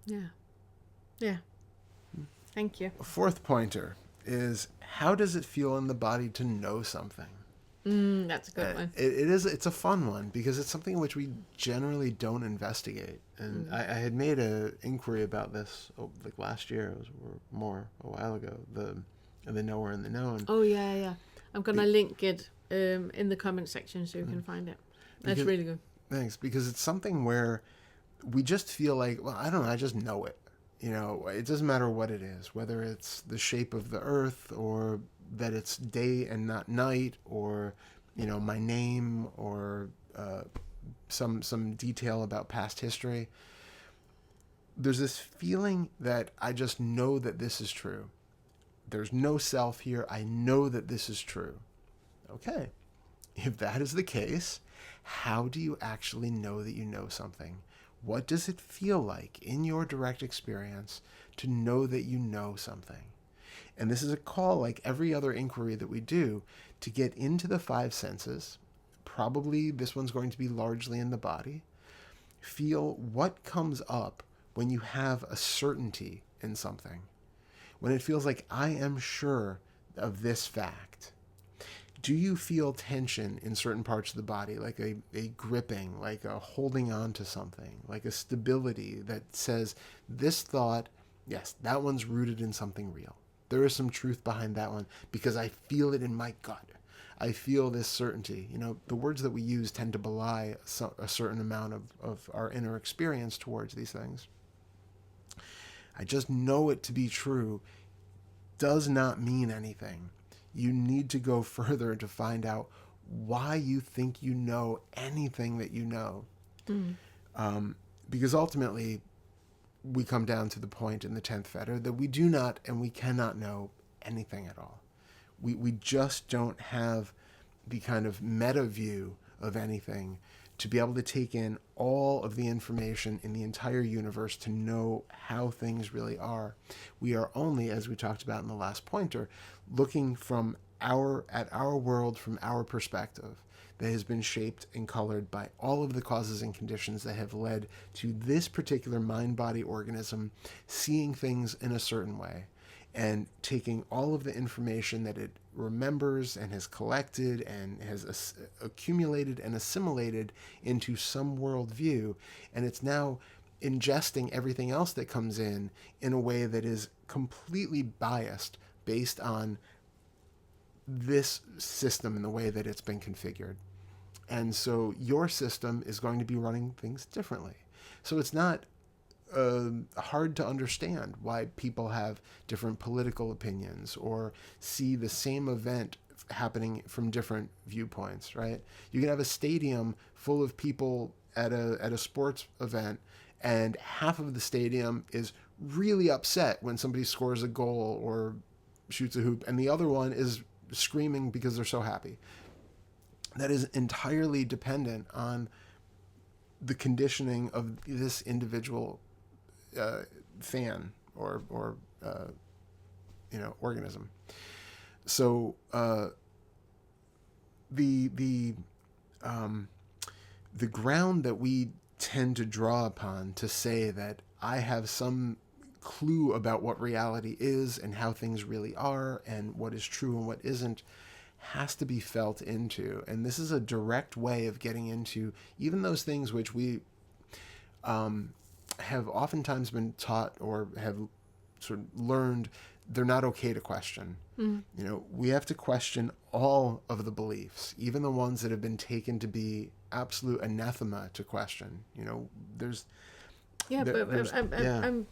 Yeah. Yeah. Thank you. A fourth pointer is, how does it feel in the body to know something? That's a good one. It's a fun one because it's something which we generally don't investigate. And I had made an inquiry about this like last year, it was a while ago, the knower and the known. Oh, yeah. I'm going to link it in the comment section so you can find it. That's really good. Thanks, because it's something where we just feel like, well, I don't know, I just know it. It doesn't matter what it is, whether it's the shape of the earth or that it's day and not night, or, my name, or some detail about past history. There's this feeling that I just know that this is true. There's no self here. I know that this is true. Okay. If that is the case, how do you actually know that you know something? What does it feel like in your direct experience to know that you know something? And this is a call, like every other inquiry that we do, to get into the five senses. Probably this one's going to be largely in the body. Feel what comes up when you have a certainty in something. When it feels like, I am sure of this fact. Do you feel tension in certain parts of the body, like a gripping, like a holding on to something, like a stability that says, this thought, yes, that one's rooted in something real. There is some truth behind that one because I feel it in my gut. I feel this certainty. The words that we use tend to belie a certain amount of our inner experience towards these things. I just know it to be true does not mean anything. You need to go further to find out why you think you know anything that you know. Because ultimately, we come down to the point in the 10th Fetter that we do not and we cannot know anything at all. We just don't have the kind of meta view of anything to be able to take in all of the information in the entire universe to know how things really are. We are only, as we talked about in the last pointer, looking at our world from our perspective that has been shaped and colored by all of the causes and conditions that have led to this particular mind-body organism seeing things in a certain way, and taking all of the information that it remembers and has collected and has accumulated and assimilated into some worldview, and it's now ingesting everything else that comes in a way that is completely biased based on this system and the way that it's been configured. And so your system is going to be running things differently. So it's not hard to understand why people have different political opinions or see the same event happening from different viewpoints, right? You can have a stadium full of people at a sports event, and half of the stadium is really upset when somebody scores a goal or shoots a hoop, and the other one is screaming because they're so happy. That is entirely dependent on the conditioning of this individual fan or organism. So the ground that we tend to draw upon to say that I have some clue about what reality is and how things really are and what is true and what isn't has to be felt into. And this is a direct way of getting into even those things which we have oftentimes been taught or have sort of learned they're not okay to question. We have to question all of the beliefs, even the ones that have been taken to be absolute anathema to question. There's I'm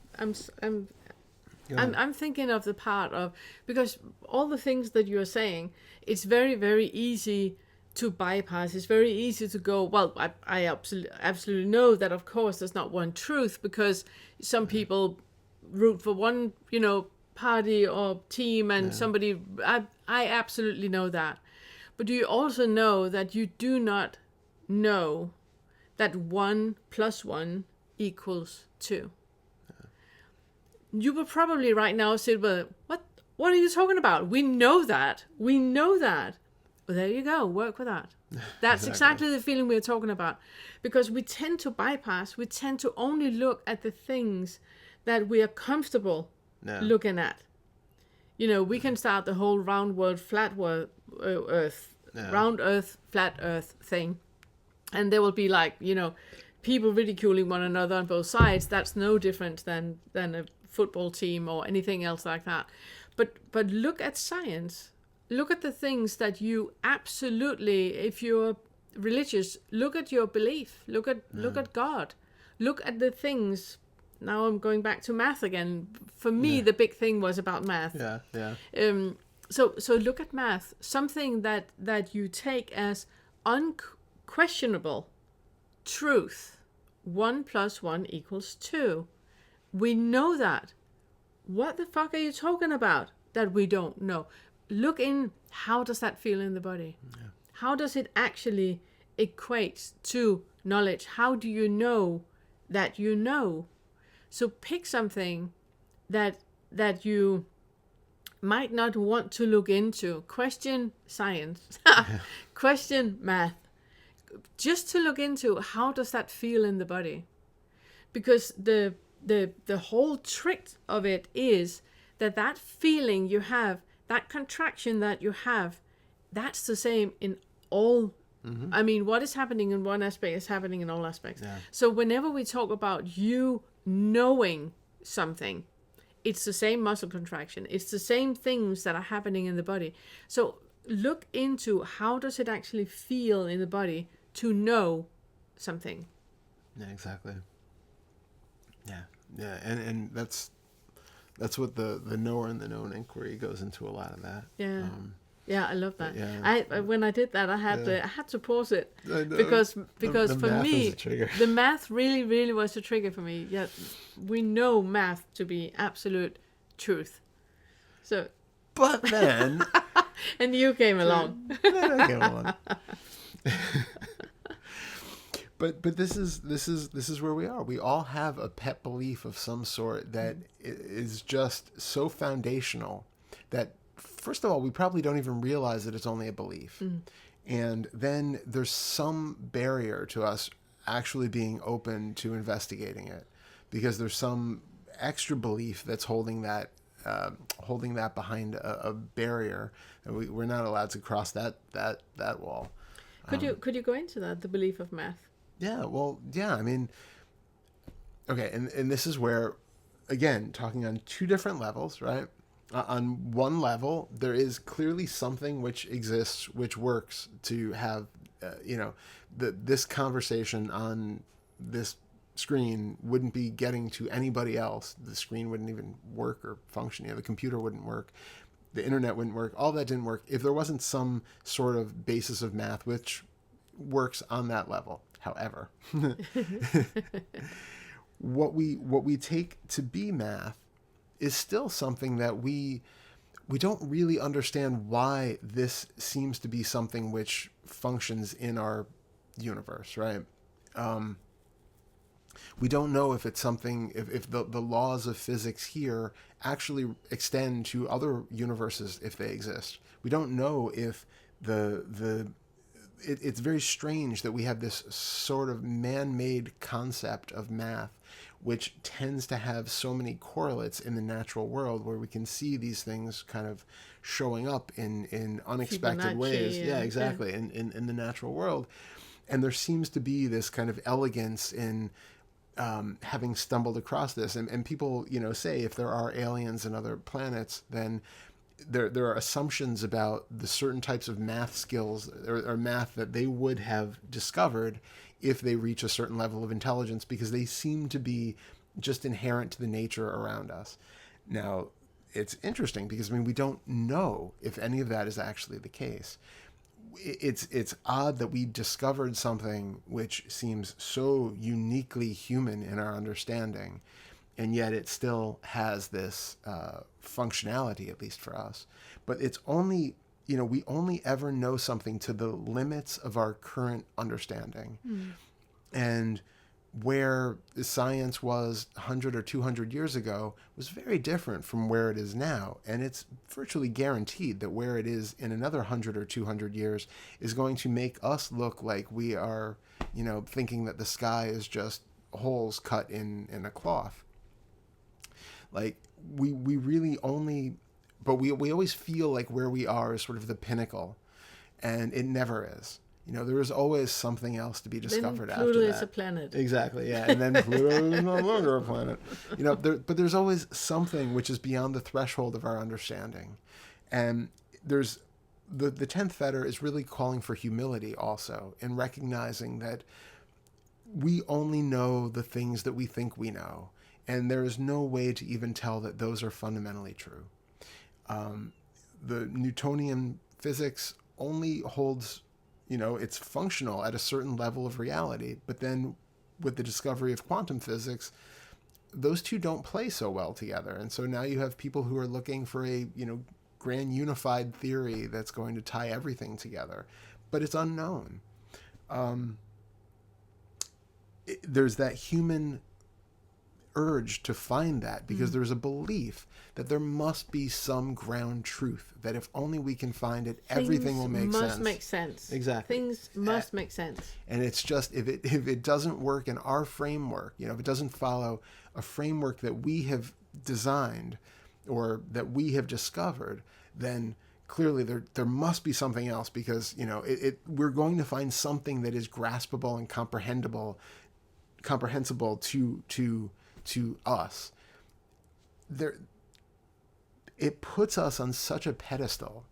thinking of the part of, because all the things that you're saying, it's very, very easy to bypass. It's very easy to go, well, I absolutely know that, of course, there's not one truth, because some people root for one, party or team, and somebody, I absolutely know that. But do you also know that you do not know that 1 + 1 = 2? You will probably right now say, well, what are you talking about? We know that. Well, there you go. Work with that. That's exactly the feeling we're talking about. Because we tend to bypass. We tend to only look at the things that we are comfortable Yeah. looking at. You know, we can start the whole round world, flat world, earth, round earth, flat earth thing. And there will be like, you know, people ridiculing one another on both sides. That's no different than a football team or anything else like that. But look at science. Look at the things that you absolutely, if you're religious, look at your belief. Look at God. Look at the things. Now I'm going back to math again. For me, the big thing was about math. Yeah. So look at math. Something that you take as unquestionable truth. 1 + 1 = 2. We know that. What the fuck are you talking about that we don't know? Look in, how does that feel in the body? Yeah. How does it actually equate to knowledge? How do you know that you know? So pick something that you might not want to look into. Question science. Question math. Just to look into, how does that feel in the body? Because the whole trick of it is that feeling you have, that contraction that you have, that's the same in all. I mean, what is happening in one aspect is happening in all aspects. Yeah. So whenever we talk about you knowing something, it's the same muscle contraction. It's the same things that are happening in the body. So look into, how does it actually feel in the body to know something. Yeah, exactly. Yeah, and that's what the knower and the known inquiry goes into a lot of that. Yeah. Yeah, I love that. Yeah. When I did that, I had to pause it because the for math me, is a trigger. The math really was a trigger for me. Yeah, we know math to be absolute truth. So, but then, and you came along. Then I came along. But this is where we are. We all have a pet belief of some sort that is just so foundational that, first of all, we probably don't even realize that it's only a belief. And then there's some barrier to us actually being open to investigating it, because there's some extra belief that's holding that behind a barrier, and we're not allowed to cross that wall. Could you go into that, the belief of math? Yeah, well, yeah, I mean, okay, and this is where, again, talking on two different levels, right? On one level, there is clearly something which exists, which works to have, this conversation on this screen wouldn't be getting to anybody else. The screen wouldn't even work or function. The computer wouldn't work. The internet wouldn't work. All that didn't work if there wasn't some sort of basis of math which works on that level. However, what we take to be math is still something that we don't really understand why this seems to be something which functions in our universe, right? We don't know if it's something, if the laws of physics here actually extend to other universes if they exist. We don't know if it's very strange that we have this sort of man-made concept of math which tends to have so many correlates in the natural world, where we can see these things kind of showing up in unexpected ways. Yeah, exactly. In the natural world. And there seems to be this kind of elegance in having stumbled across this. And people, say if there are aliens and other planets, then there are assumptions about the certain types of math skills or math that they would have discovered if they reach a certain level of intelligence, because they seem to be just inherent to the nature around us. Now, it's interesting because, we don't know if any of that is actually the case. It's odd that we discovered something which seems so uniquely human in our understanding, and yet it still has this functionality, at least for us. But it's only, we only ever know something to the limits of our current understanding. And where science was 100 or 200 years ago was very different from where it is now. And it's virtually guaranteed that where it is in another 100 or 200 years is going to make us look like we are, thinking that the sky is just holes cut in a cloth. Like we really only, but we always feel like where we are is sort of the pinnacle, and it never is. There is always something else to be discovered then after Pluto that. is a planet. Exactly, yeah. And then Pluto is no longer a planet. But there's always something which is beyond the threshold of our understanding. And there's the 10th fetter is really calling for humility also, in recognizing that we only know the things that we think we know. And there is no way to even tell that those are fundamentally true. The Newtonian physics only holds, it's functional at a certain level of reality. But then with the discovery of quantum physics, those two don't play so well together. And so now you have people who are looking for a, grand unified theory that's going to tie everything together. But it's unknown. There's that human urge to find that, because there's a belief that there must be some ground truth, that if only we can find it, everything will make sense. Must make sense. Exactly. Things must make sense. And it's just, if it doesn't work in our framework, if it doesn't follow a framework that we have designed or that we have discovered, then clearly there must be something else, because we're going to find something that is graspable and comprehensible to us. It puts us on such a pedestal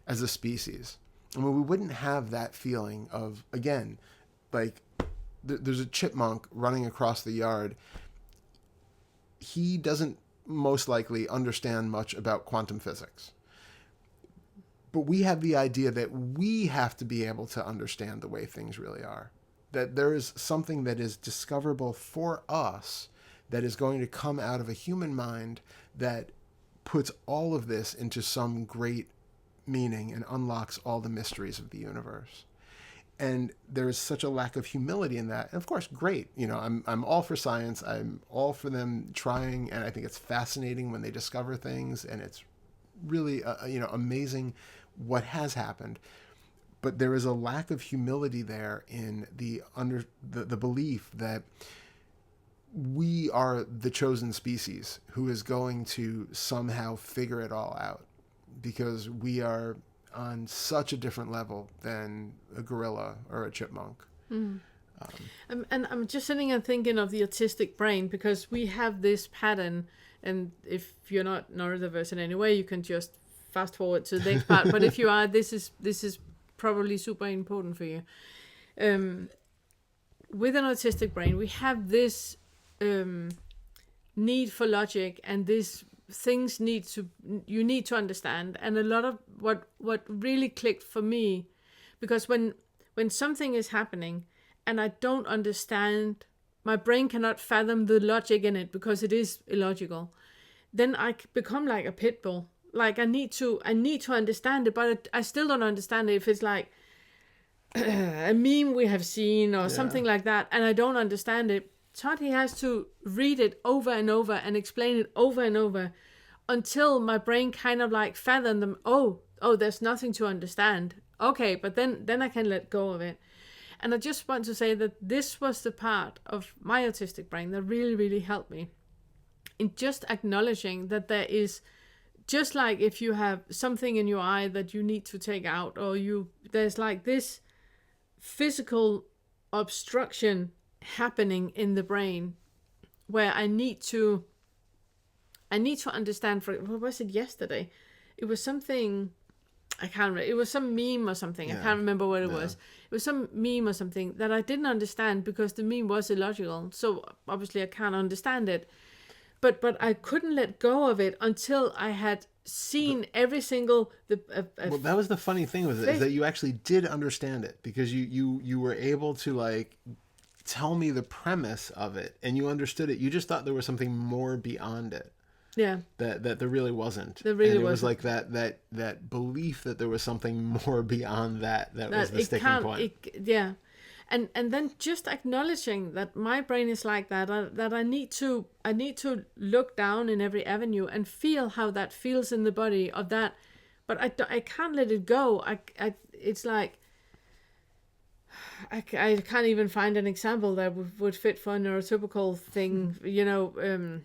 as a species. I mean, we wouldn't have that feeling of, again, like there's a chipmunk running across the yard. He doesn't most likely understand much about quantum physics. But we have the idea that we have to be able to understand the way things really are. That there is something that is discoverable for us, that is going to come out of a human mind that puts all of this into some great meaning and unlocks all the mysteries of the universe. And there is such a lack of humility in that. And of course, great. I'm all for science. I'm all for them trying. And I think it's fascinating when they discover things. And it's really, amazing what has happened. But there is a lack of humility there in the belief that we are the chosen species who is going to somehow figure it all out, because we are on such a different level than a gorilla or a chipmunk. And I'm just sitting and thinking of the autistic brain, because we have this pattern, and if you're not neurodiverse in any way, you can just fast forward to the next part. But if you are, this is probably super important for you. With an autistic brain, we have this need for logic, and this things you need to understand. And a lot of what really clicked for me, because when something is happening and I don't understand, my brain cannot fathom the logic in it because it is illogical, then I become like a pit bull. Like I need to understand it, but I still don't understand it if it's like a meme we have seen or something like that, and I don't understand it. Tati has to read it over and over and explain it over and over until my brain kind of like fathom them. Oh, there's nothing to understand. Okay, but then I can let go of it. And I just want to say that this was the part of my autistic brain that really, really helped me in just acknowledging that there is, just like if you have something in your eye that you need to take out, or there's like this physical obstruction happening in the brain where I need to understand. What was it yesterday? It was something, I can't remember. It was some meme or something. I can't remember what it was. It was some meme or something that I didn't understand because the meme was illogical. So obviously I can't understand it. But I couldn't let go of it until I had seen every single... well, that was the funny thing with it, is that you actually did understand it, because you were able to like tell me the premise of it, and you understood it. You just thought there was something more beyond it. Yeah. That there really wasn't. There really wasn't. It was like that belief that there was something more beyond that was the sticking point. And then just acknowledging that my brain is like that, that I need to look down in every avenue and feel how that feels in the body of that, but I can't let it go. It's like I can't even find an example that would fit for a neurotypical thing.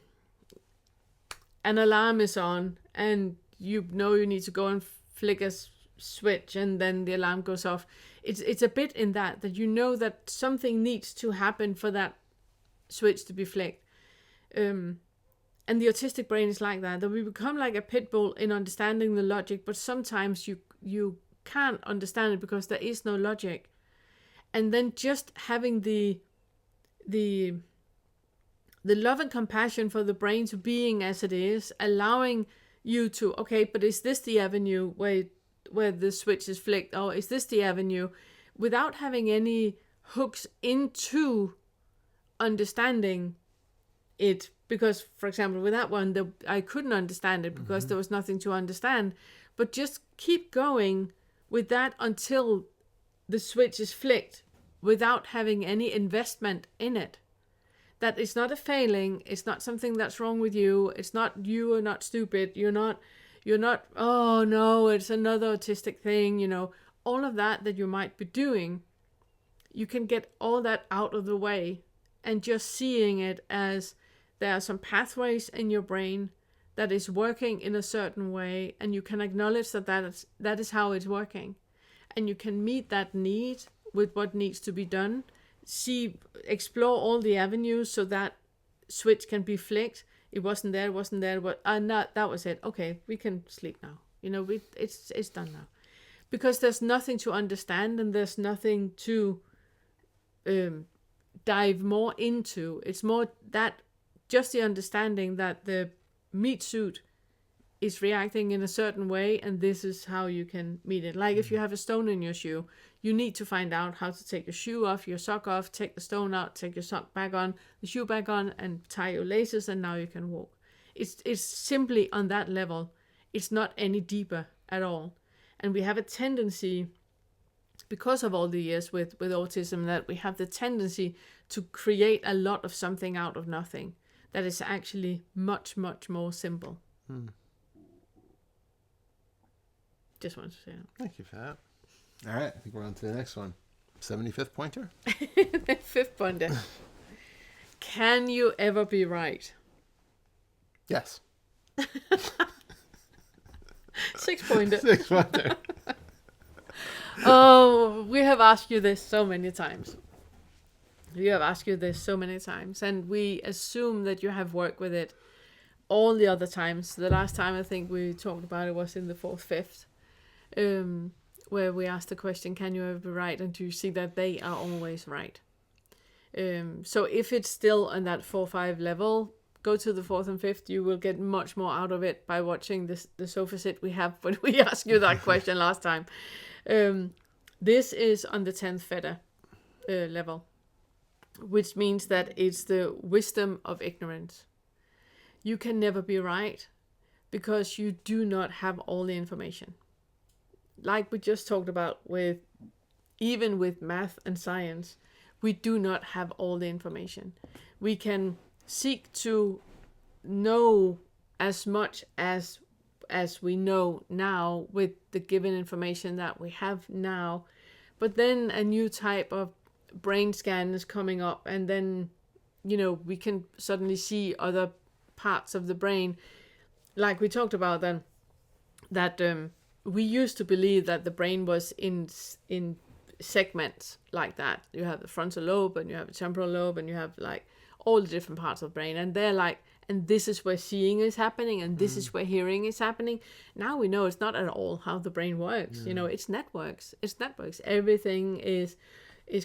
an alarm is on and you know you need to go and flick a switch and then the alarm goes off. It's a bit in that you know that something needs to happen for that switch to be flicked. And the autistic brain is like that we become like a pit bull in understanding the logic, but sometimes you can't understand it because there is no logic. And then just having the love and compassion for the brain to being as it is, allowing you to, okay, but is this the avenue where the switch is flicked, or is this the avenue, without having any hooks into understanding it. Because, for example, with that one, I couldn't understand it because there was nothing to understand. But just keep going with that until the switch is flicked without having any investment in it. That it's not a failing. It's not something that's wrong with you. It's not you are not stupid. You're not, oh no, it's another autistic thing, you know. All of that you might be doing, you can get all that out of the way and just seeing it as there are some pathways in your brain that is working in a certain way, and you can acknowledge that is how it's working. And you can meet that need with what needs to be done. Explore all the avenues so that switch can be flicked. It wasn't there, but that was it. Okay, we can sleep now. You know, it's done now. Because there's nothing to understand and there's nothing to dive more into. It's more that just the understanding that the meat suit is reacting in a certain way, and this is how you can meet it. Like if you have a stone in your shoe, you need to find out how to take your shoe off, your sock off, take the stone out, take your sock back on, the shoe back on, and tie your laces, and now you can walk. It's simply on that level. It's not any deeper at all. And we have a tendency, because of all the years with autism, that we have the tendency to create a lot of something out of nothing. That is actually much, much more simple. Just wanted to say that. Thank you for that. All right, I think we're on to the next one. 75th pointer? The fifth pointer. Can you ever be right? Yes. 6 pointer. 6 pointer. Oh, we have asked you this so many times. And we assume that you have worked with it all the other times. The last time I think we talked about it was in the 4th, 5th, where we asked the question, can you ever be right? And you see that they are always right. So if it's still on that 4-5 level, go to the 4th and 5th. You will get much more out of it by watching the sofa sit we have when we asked you that question last time. This is on the 10th Fetter level, which means that it's the wisdom of ignorance. You can never be right because you do not have all the information. Like we just talked about even with math and science, we do not have all the information. We can seek to know as much as we know now with the given information that we have now. But then a new type of brain scan is coming up, and then, you know, we can suddenly see other parts of the brain. Like we talked about then, that we used to believe that the brain was in segments like that. You have the frontal lobe, and you have the temporal lobe, and you have like all the different parts of the brain, and they're like, and this is where seeing is happening, and this is where hearing is happening. Now we know it's not at all how the brain works. You know, it's networks. Everything is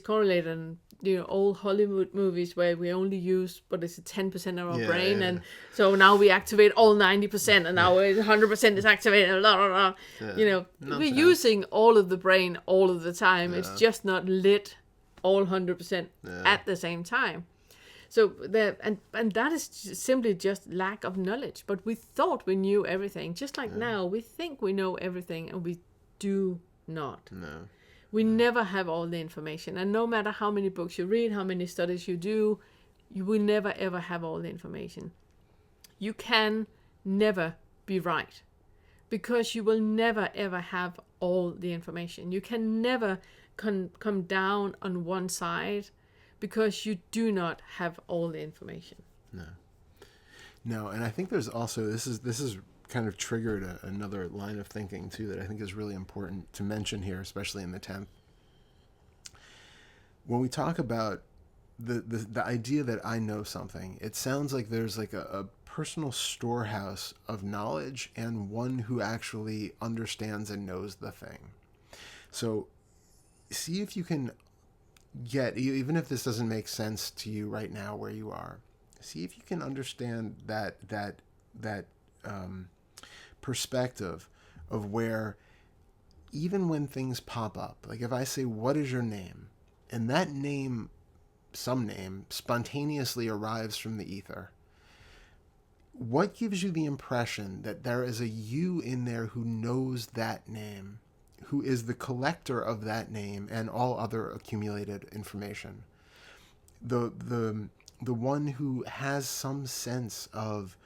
correlated. And, you know, old Hollywood movies where we only use, but it's 10% of our brain, and so now we activate all 90%, and now 100% is activated. Blah, blah, blah. You know, we're using all of the brain all of the time. It's just not lit all 100% at the same time. So and that is simply just lack of knowledge. But we thought we knew everything. Just like now, we think we know everything, and we do not. No. We never have all the information. And no matter how many books you read, how many studies you do, you will never ever have all the information. You can never be right, because you will never ever have all the information. You can never come down on one side, because you do not have all the information. No, and I think there's also this is kind of triggered another line of thinking too that I think is really important to mention here, especially in the 10th. When we talk about the idea that I know something, it sounds like there's like a personal storehouse of knowledge and one who actually understands and knows the thing. So see if you can get, even if this doesn't make sense to you right now where you are, see if you can understand that perspective of where even when things pop up, like if I say, what is your name? And that name, some name, spontaneously arrives from the ether. What gives you the impression that there is a you in there who knows that name, who is the collector of that name and all other accumulated information? The one who has some sense of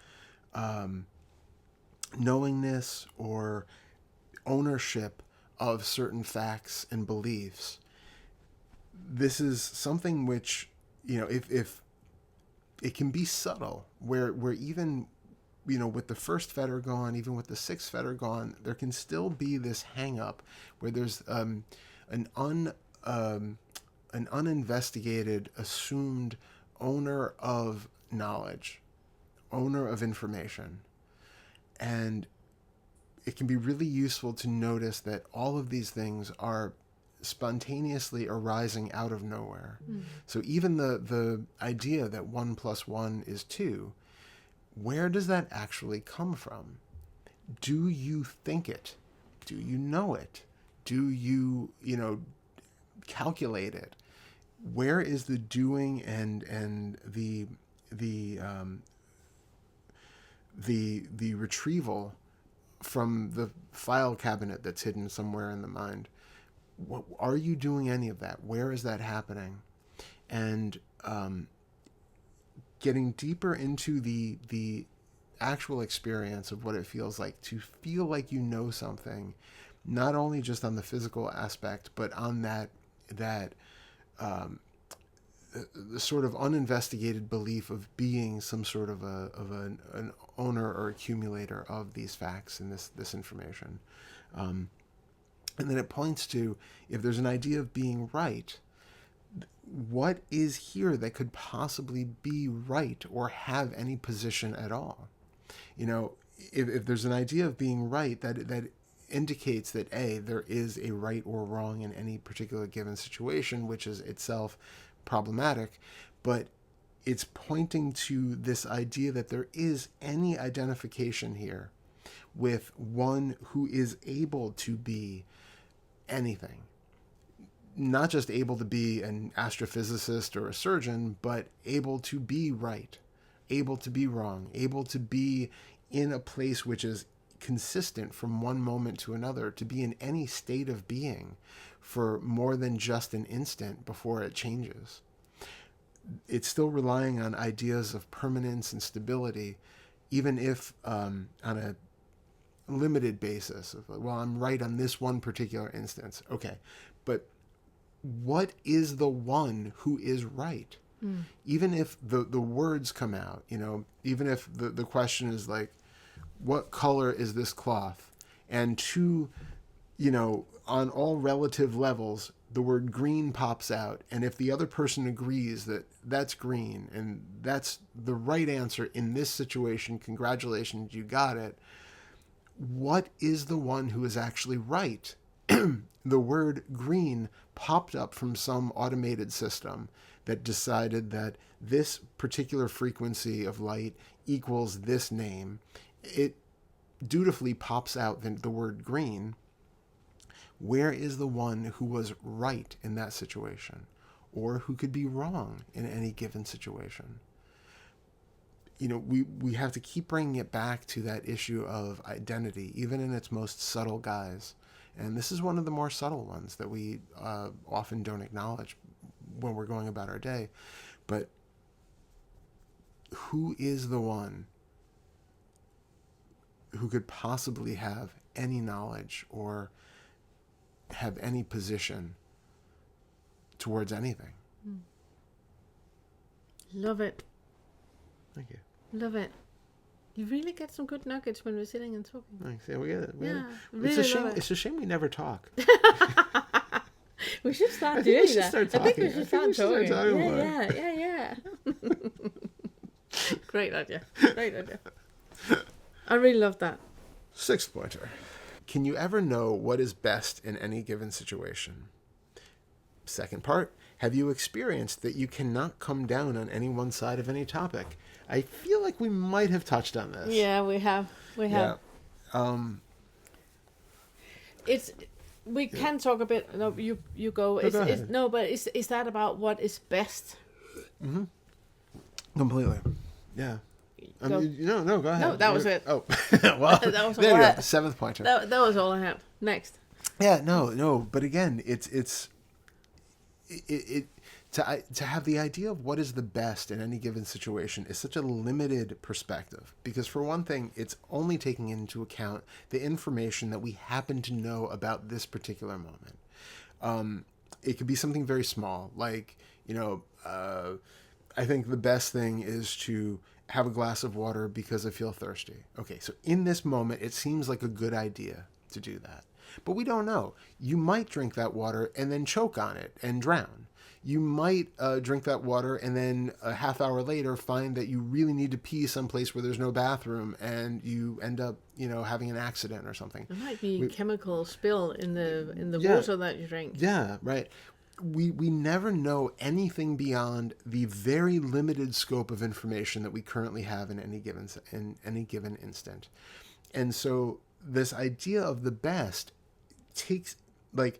knowingness or ownership of certain facts and beliefs. This is something which, if it can be subtle, where even, with the first fetter gone, even with the sixth fetter gone, there can still be this hang up where there's an uninvestigated, assumed owner of knowledge, owner of information. And it can be really useful to notice that all of these things are spontaneously arising out of nowhere. So even the idea that 1 + 1 is 2, where does that actually come from? Do you think it? Do you know it? Do you, calculate it? Where is the doing and the retrieval from the file cabinet that's hidden somewhere in the mind? What, are you doing any of that? Where is that happening? And getting deeper into the actual experience of what it feels like to feel like you know something, not only just on the physical aspect, but on that the sort of uninvestigated belief of being some sort of an owner or accumulator of these facts and this information. And then it points to, if there's an idea of being right, what is here that could possibly be right or have any position at all? If there's an idea of being right, that indicates that there is a right or wrong in any particular given situation, which is itself problematic, but it's pointing to this idea that there is any identification here with one who is able to be anything. Not just able to be an astrophysicist or a surgeon, but able to be right, able to be wrong, able to be in a place which is consistent from one moment to another, to be in any state of being for more than just an instant before it changes. It's still relying on ideas of permanence and stability, even if on a limited basis of, well, I'm right on this one particular instance. Okay, but what is the one who is right? Even if the words come out, even if the question is like, what color is this cloth? And on all relative levels, the word green pops out. And if the other person agrees that that's green and that's the right answer in this situation, congratulations, you got it. What is the one who is actually right? The word green popped up from some automated system that decided that this particular frequency of light equals this name. It dutifully pops out the word green. Where is the one who was right in that situation, or who could be wrong in any given situation? We have to keep bringing it back to that issue of identity, even in its most subtle guise. And this is one of the more subtle ones that we often don't acknowledge when we're going about our day. But who is the one who could possibly have any knowledge or have any position towards anything? Love it. Thank you. Love it. You really get some good nuggets when we're sitting and talking. Thanks. Yeah, we get it. Yeah, It's a really shame. love it. It's a shame we never talk. We should start I think doing we should that. start I think talking. we should start talking. more. Yeah. Great idea. I really love that. 6th pointer. Can you ever know what is best in any given situation? 2nd part. Have you experienced that you cannot come down on any one side of any topic? I feel like we might have touched on this. Yeah, we have. Yeah. We can talk a bit. No, you go. Go ahead. But is that about what is best? Mm-hmm. Completely. Yeah. Go. No, go ahead. No, that was it. Oh, well, That was there all you I go. 7th pointer. That was all I had. Next. Yeah, no. But again, it's to have the idea of what is the best in any given situation is such a limited perspective. Because for one thing, it's only taking into account the information that we happen to know about this particular moment. It could be something very small, like, I think the best thing is to have a glass of water because I feel thirsty. Okay, so in this moment, it seems like a good idea to do that. But we don't know. You might drink that water and then choke on it and drown. You might drink that water and then a half hour later find that you really need to pee someplace where there's no bathroom and you end up, having an accident or something. There might be chemical spill in the water that you drink. Yeah, right. We never know anything beyond the very limited scope of information that we currently have in any given instant. And so this idea of the best takes the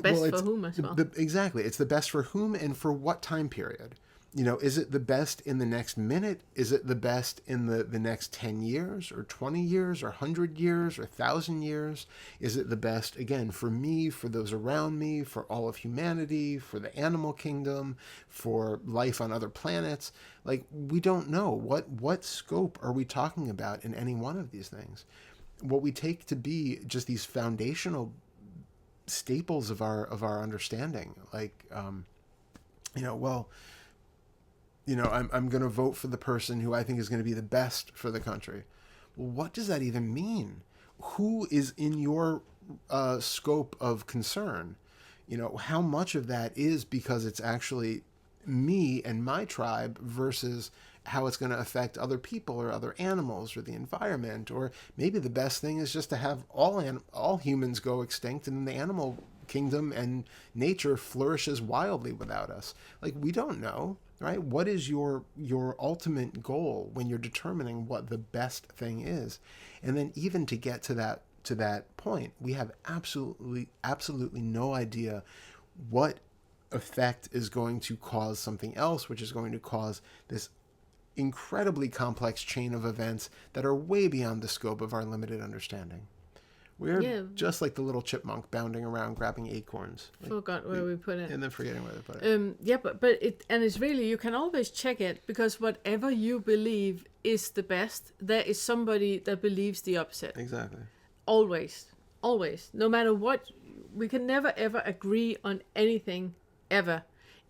best for whom as well. Exactly. It's the best for whom and for what time period. Is it the best in the next minute? Is it the best in the next 10 years or 20 years or 100 years or 1,000 years? Is it the best, again, for me, for those around me, for all of humanity, for the animal kingdom, for life on other planets? We don't know. What scope are we talking about in any one of these things? What we take to be just these foundational staples of our understanding, I'm going to vote for the person who I think is going to be the best for the country. Well, what does that even mean? Who is in your scope of concern? How much of that is because it's actually me and my tribe versus how it's going to affect other people or other animals or the environment? Or maybe the best thing is just to have all humans go extinct and the animal kingdom and nature flourishes wildly without us. We don't know. Right? What is your ultimate goal when you're determining what the best thing is? And then even to get to that point, we have absolutely no idea what effect is going to cause something else, which is going to cause this incredibly complex chain of events that are way beyond the scope of our limited understanding. We're just like the little chipmunk bounding around grabbing acorns. Forgot where we put it. And then forgetting where they put it. But it's really, you can always check it, because whatever you believe is the best, there is somebody that believes the opposite. Exactly. Always. No matter what, we can never ever agree on anything, ever.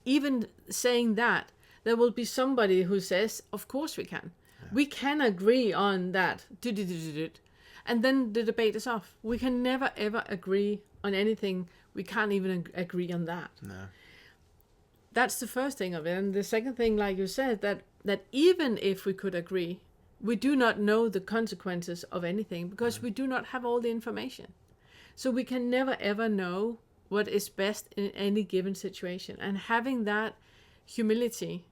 Even saying that, there will be somebody who says, of course we can. Yeah. We can agree on that. And then the debate is off. We can never, ever agree on anything. We can't even agree on that. No. That's the first thing of it. And the second thing, like you said, that even if we could agree, we do not know the consequences of anything because we do not have all the information. So we can never, ever know what is best in any given situation. And having that humility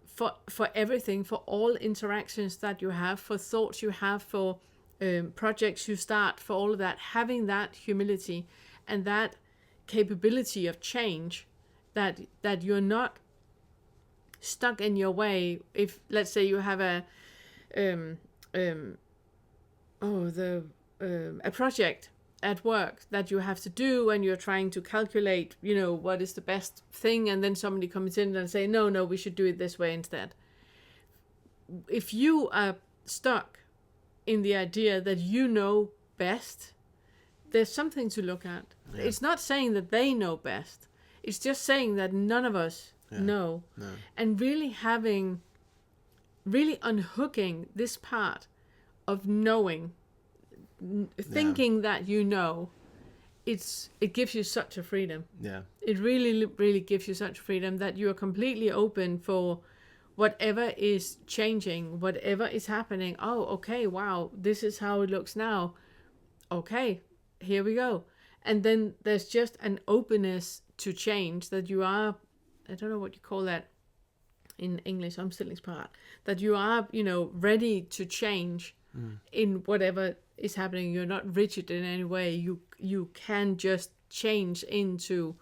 for everything, for all interactions that you have, for thoughts you have, for projects you start, for all of that, having that humility and that capability of change, that you're not stuck in your way. If, let's say, you have a project at work that you have to do and you're trying to calculate, what is the best thing, and then somebody comes in and say, no, we should do it this way instead. If you are stuck in the idea that you know best, there's something to look at. Yeah. It's not saying that they know best. It's just saying that none of us know. No. And really having really unhooking this part of knowing, thinking that you know, it gives you such a freedom. Yeah. It really, really gives you such freedom that you are completely open for whatever is changing, whatever is happening. Oh, okay, wow, this is how it looks now. Okay, here we go. And then there's just an openness to change that you are, I don't know what you call that in English, omstillingspart, that you are, ready to change in whatever is happening. You're not rigid in any way. You can just change into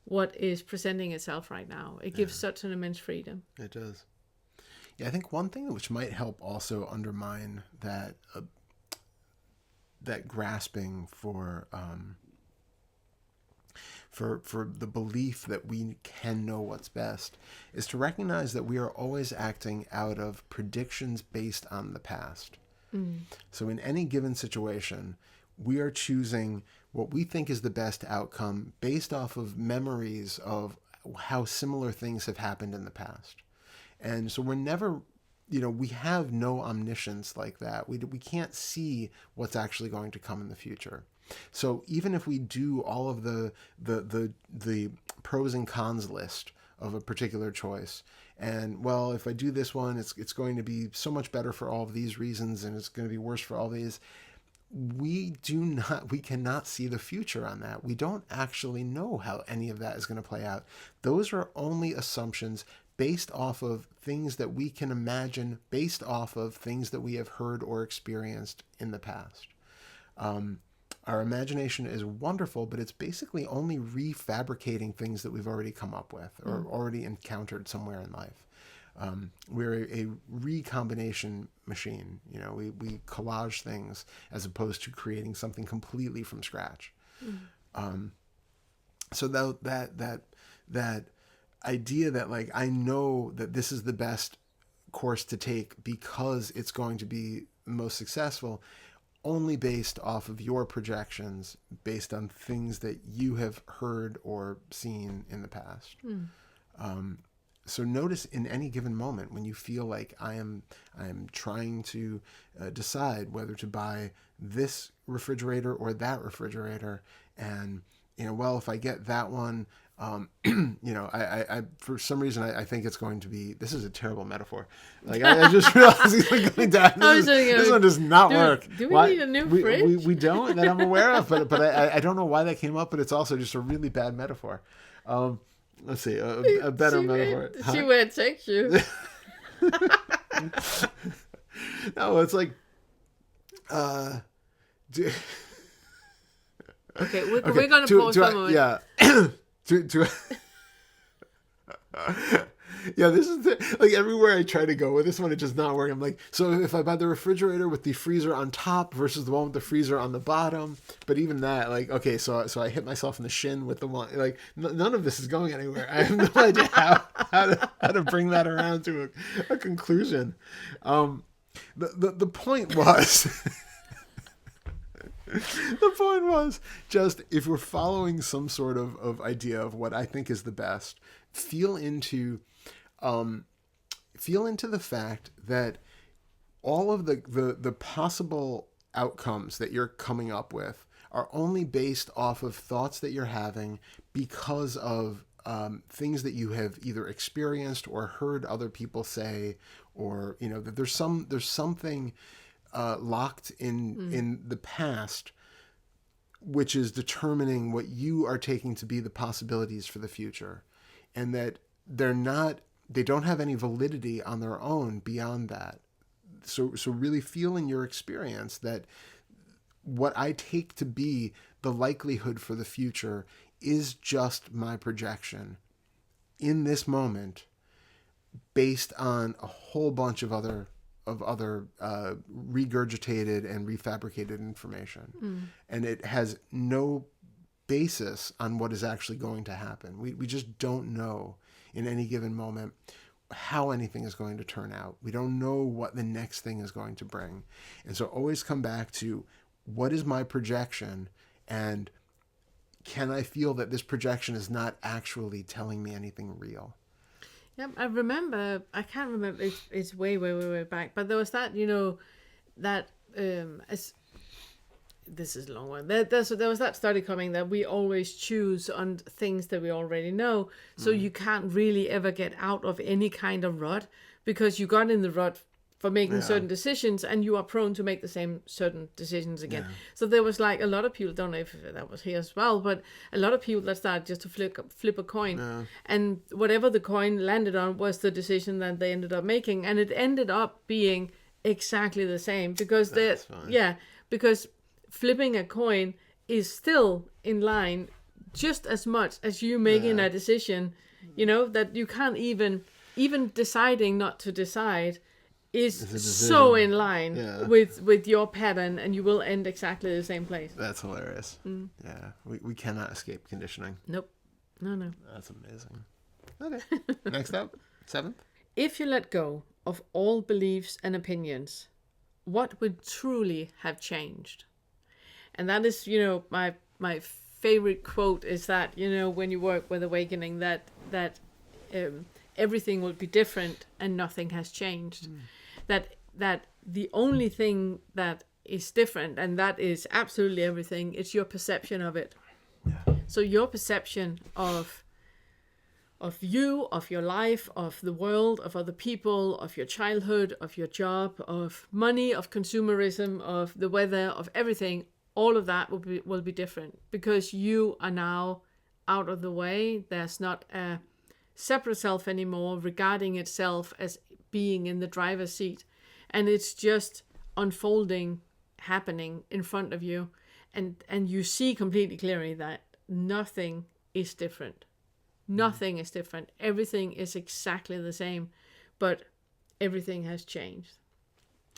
what is presenting itself right now. It gives such an immense freedom. It does. Yeah, I think one thing which might help also undermine that that grasping for the belief that we can know what's best is to recognize that we are always acting out of predictions based on the past. So in any given situation, we are choosing what we think is the best outcome based off of memories of how similar things have happened in the past. And so we're never, we have no omniscience like that. We can't see what's actually going to come in the future. So even if we do all of the pros and cons list of a particular choice, and well, if I do this one, it's going to be so much better for all of these reasons, and it's going to be worse for all these. We cannot see the future on that. We don't actually know how any of that is going to play out. Those are only assumptions based off of things that we can imagine, based off of things that we have heard or experienced in the past. Our imagination is wonderful, but it's basically only refabricating things that we've already come up with or already encountered somewhere in life. We're a recombination machine. We collage things as opposed to creating something completely from scratch. So that idea that like I know that this is the best course to take because it's going to be most successful, only based off of your projections, based on things that you have heard or seen in the past. So notice in any given moment when you feel like I am trying to decide whether to buy this refrigerator or that refrigerator, and well, if I get that one, I for some reason I think it's going to be. This is a terrible metaphor. Like I just realized he's like going down. This one does not work. Do we need a new fridge? We don't that I'm aware of, but I don't know why that came up. But it's also just a really bad metaphor. Let's see a better metaphor. See where it takes you. No, it's like. Okay, we're going to pause for a moment. Yeah. Yeah, this is like everywhere I try to go with this one, it does not work. I'm like, so if I buy the refrigerator with the freezer on top versus the one with the freezer on the bottom, but even that, like, okay, so I hit myself in the shin with the one, like, none of this is going anywhere. I have no idea how to bring that around to a conclusion. The point was. The point was just if we're following some sort of idea of what I think is the best, feel into the fact that all of the possible outcomes that you're coming up with are only based off of thoughts that you're having because of things that you have either experienced or heard other people say, or that there's something locked in the past, which is determining what you are taking to be the possibilities for the future, and that they don't have any validity on their own beyond that. So really feel in your experience that what I take to be the likelihood for the future is just my projection in this moment based on a whole bunch of other regurgitated and refabricated information. And it has no basis on what is actually going to happen. We just don't know in any given moment how anything is going to turn out. We don't know what the next thing is going to bring. And so always come back to what is my projection, and can I feel that this projection is not actually telling me anything real? Yeah, I remember. I can't remember. It's way, way, way, way back. But there was that, that as this is a long one. There was that study coming that we always choose on things that we already know, so you can't really ever get out of any kind of rut because you got in the rut for making certain decisions, and you are prone to make the same certain decisions again. Yeah. So there was like a lot of people, don't know if that was here as well, but a lot of people that started just to flip a coin, and whatever the coin landed on was the decision that they ended up making, and it ended up being exactly the same because because flipping a coin is still in line just as much as you making a decision, that you can't even deciding not to decide is so in line with your pattern, and you will end exactly the same place. That's hilarious. Yeah, we cannot escape conditioning. Nope. No. That's amazing. Okay. Next up, 7th. If you let go of all beliefs and opinions, what would truly have changed? And that is, my favorite quote is that, when you work with awakening, that everything will be different and nothing has changed. That the only thing that is different, and that is absolutely everything, it's your perception of it. Yeah. So your perception of you, of your life, of the world, of other people, of your childhood, of your job, of money, of consumerism, of the weather, of everything, all of that will be different because you are now out of the way. There's not a separate self anymore regarding itself as being in the driver's seat, and it's just unfolding, happening in front of you, and you see completely clearly that nothing is different. Nothing is different. Everything is exactly the same, but everything has changed.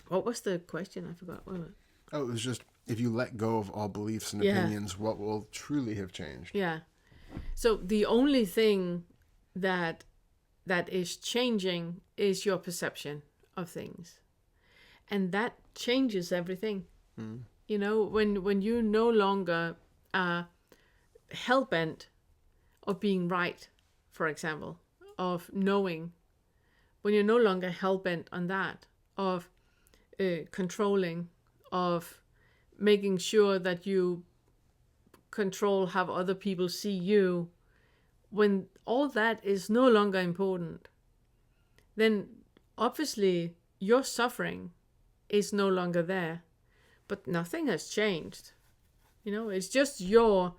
What was the question? I forgot. What was it? Oh, it was just, if you let go of all beliefs and opinions, what will truly have changed? Yeah. So the only thing that is changing is your perception of things. And that changes everything. When you no longer are hell-bent of being right, for example, of knowing, when you're no longer hell-bent on that, of controlling, of making sure that you control how other people see you, when all that is no longer important, then obviously your suffering is no longer there, but nothing has changed. It's just your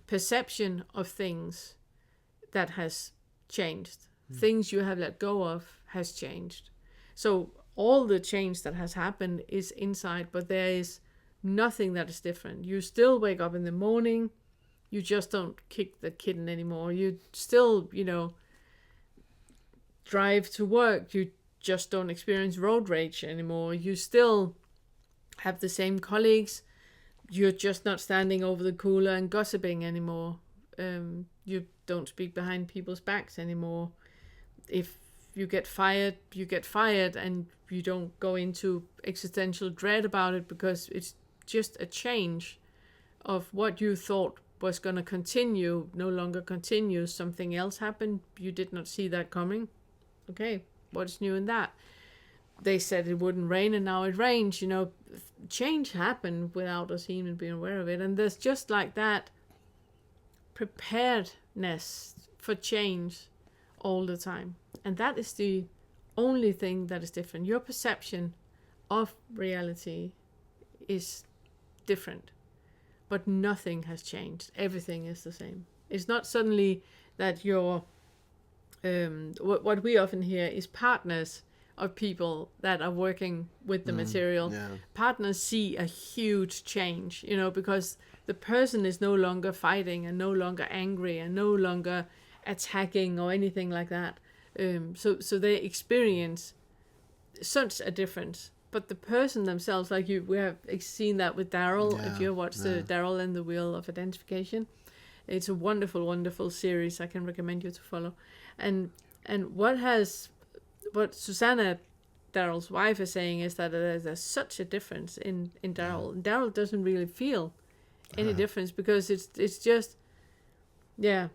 perception of things that has changed. Things you have let go of has changed. So all the change that has happened is inside, but there is nothing that is different. You still wake up in the morning. You just don't kick the kitten anymore. You still, drive to work. You just don't experience road rage anymore. You still have the same colleagues. You're just not standing over the cooler and gossiping anymore. You don't speak behind people's backs anymore. If you get fired, you get fired, and you don't go into existential dread about it because it's just a change of what you thought was going to continue, no longer continues. Something else happened. You did not see that coming. Okay, what's new in that? They said it wouldn't rain and now it rains. Change happened without us even being aware of it. And there's just like that preparedness for change all the time. And that is the only thing that is different. Your perception of reality is different, but nothing has changed. Everything is the same. It's not suddenly that your what we often hear is partners of people that are working with the material. Yeah. Partners see a huge change, because the person is no longer fighting and no longer angry and no longer attacking or anything like that. So they experience such a difference. But the person themselves, like we have seen that with Daryl. If you watch the Daryl and the Wheel of Identification, it's a wonderful, wonderful series. I can recommend you to follow. And what Susanna, Daryl's wife, is saying is that there's such a difference in Daryl. Daryl doesn't really feel any difference because it's just, yeah.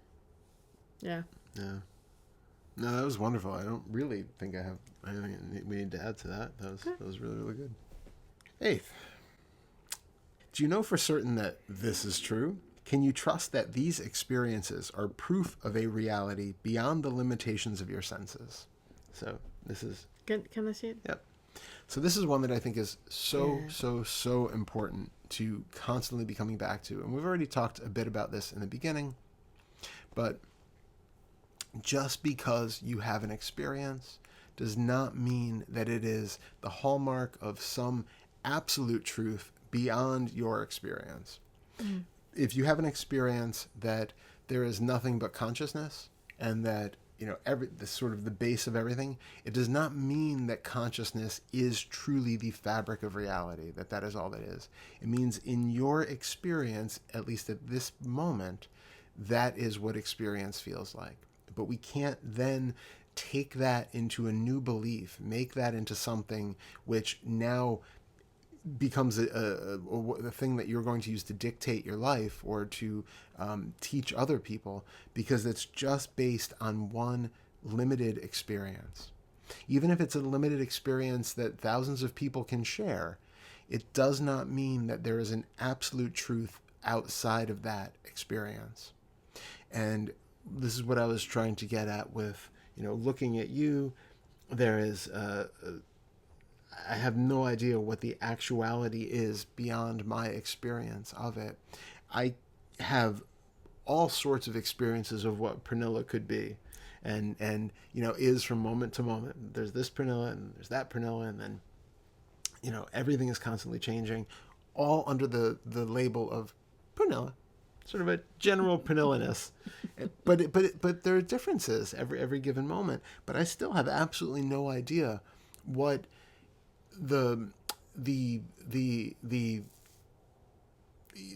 No, that was wonderful. I don't really think I have anything we need to add to that. That was really, really good. Eighth, do you know for certain that this is true? Can you trust that these experiences are proof of a reality beyond the limitations of your senses? So this is... Can I see it? Yep. So this is one that I think is so important to constantly be coming back to. And we've already talked a bit about this in the beginning, but just because you have an experience does not mean that it is the hallmark of some absolute truth beyond your experience. Mm. If you have an experience that there is nothing but consciousness and that, the sort of the base of everything, it does not mean that consciousness is truly the fabric of reality, that is all that is. It means in your experience, at least at this moment, that is what experience feels like. But we can't then take that into a new belief, make that into something which now becomes a thing that you're going to use to dictate your life or to teach other people, because it's just based on one limited experience. Even if it's a limited experience that thousands of people can share, it does not mean that there is an absolute truth outside of that experience. And this is what I was trying to get at with, looking at you. There is I have no idea what the actuality is beyond my experience of it. I have all sorts of experiences of what Pernilla could be, and is from moment to moment. There's this Pernilla and there's that Pernilla, and then everything is constantly changing, all under the label of Pernilla, sort of a general Pernilla-ness. but there are differences every given moment. But I still have absolutely no idea what the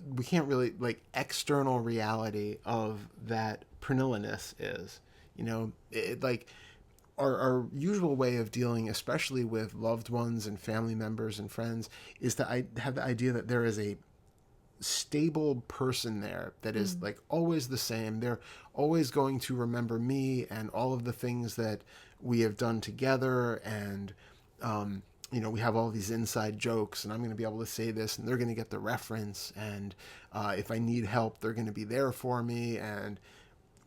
we can't really, external reality of that Pernilla-ness is. Our usual way of dealing, especially with loved ones and family members and friends, is to have the idea that there is a stable person there that is always the same. They're always going to remember me and all of the things that we have done together, and we have all these inside jokes, and I'm going to be able to say this, and they're going to get the reference, and if I need help, they're going to be there for me. And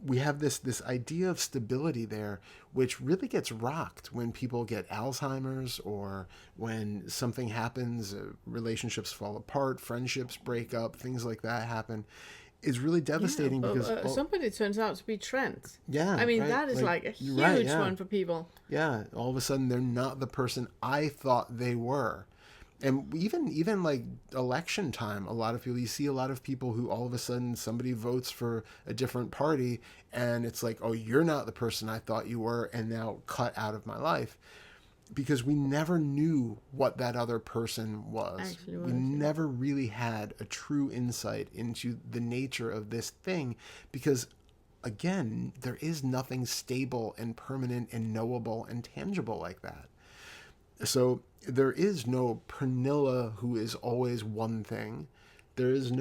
we have this idea of stability there, which really gets rocked when people get Alzheimer's, or when something happens, relationships fall apart, friendships break up, things like that happen. It's really devastating because somebody turns out to be Trent. Yeah, I mean, right, that is like a huge one for people. Yeah, all of a sudden they're not the person I thought they were. And even like election time, a lot of people, you see a lot of people who all of a sudden somebody votes for a different party, and it's like, oh, you're not the person I thought you were, and now cut out of my life. Because we never knew what that other person was. We never really had a true insight into the nature of this thing, because, again, there is nothing stable and permanent and knowable and tangible like that. So there is no Pernilla who is always one thing. There is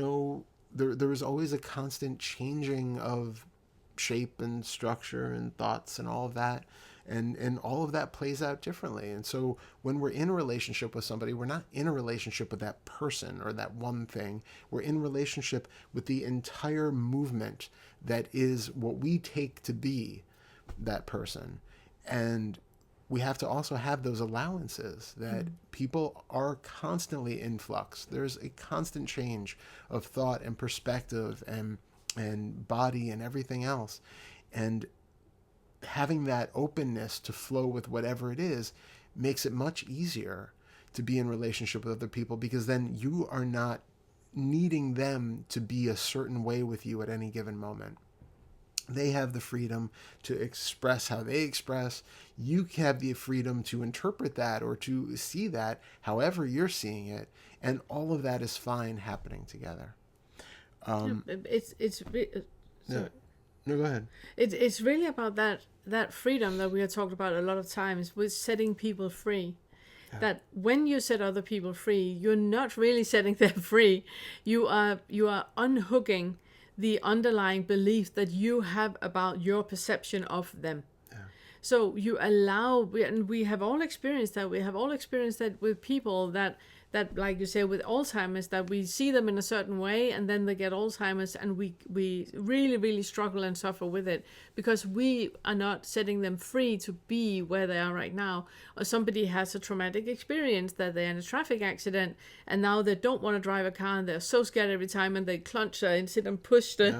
always a constant changing of shape and structure and thoughts and all of that. And all of that plays out differently. And so when we're in a relationship with somebody, we're not in a relationship with that person or that one thing. We're in relationship with the entire movement that is what we take to be that person. And we have to also have those allowances that people are constantly in flux. There's a constant change of thought and perspective and body and everything else. And having that openness to flow with whatever it is makes it much easier to be in relationship with other people, because then you are not needing them to be a certain way with you at any given moment. They have the freedom to express how they express. You have the freedom to interpret that or to see that however you're seeing it, and all of that is fine happening together. No, go ahead. It's really about that freedom that we have talked about a lot of times, with setting people free. Yeah. That when you set other people free, you're not really setting them free. You are unhooking the underlying belief that you have about your perception of them. Yeah. So you allow, and we have all experienced that. We have all experienced that with people that like you say with Alzheimer's, that we see them in a certain way and then they get Alzheimer's, and we really really struggle and suffer with it because we are not setting them free to be where they are right now. Or somebody has a traumatic experience that they're in a traffic accident and now they don't want to drive a car and they're so scared every time and they clutch and sit and push the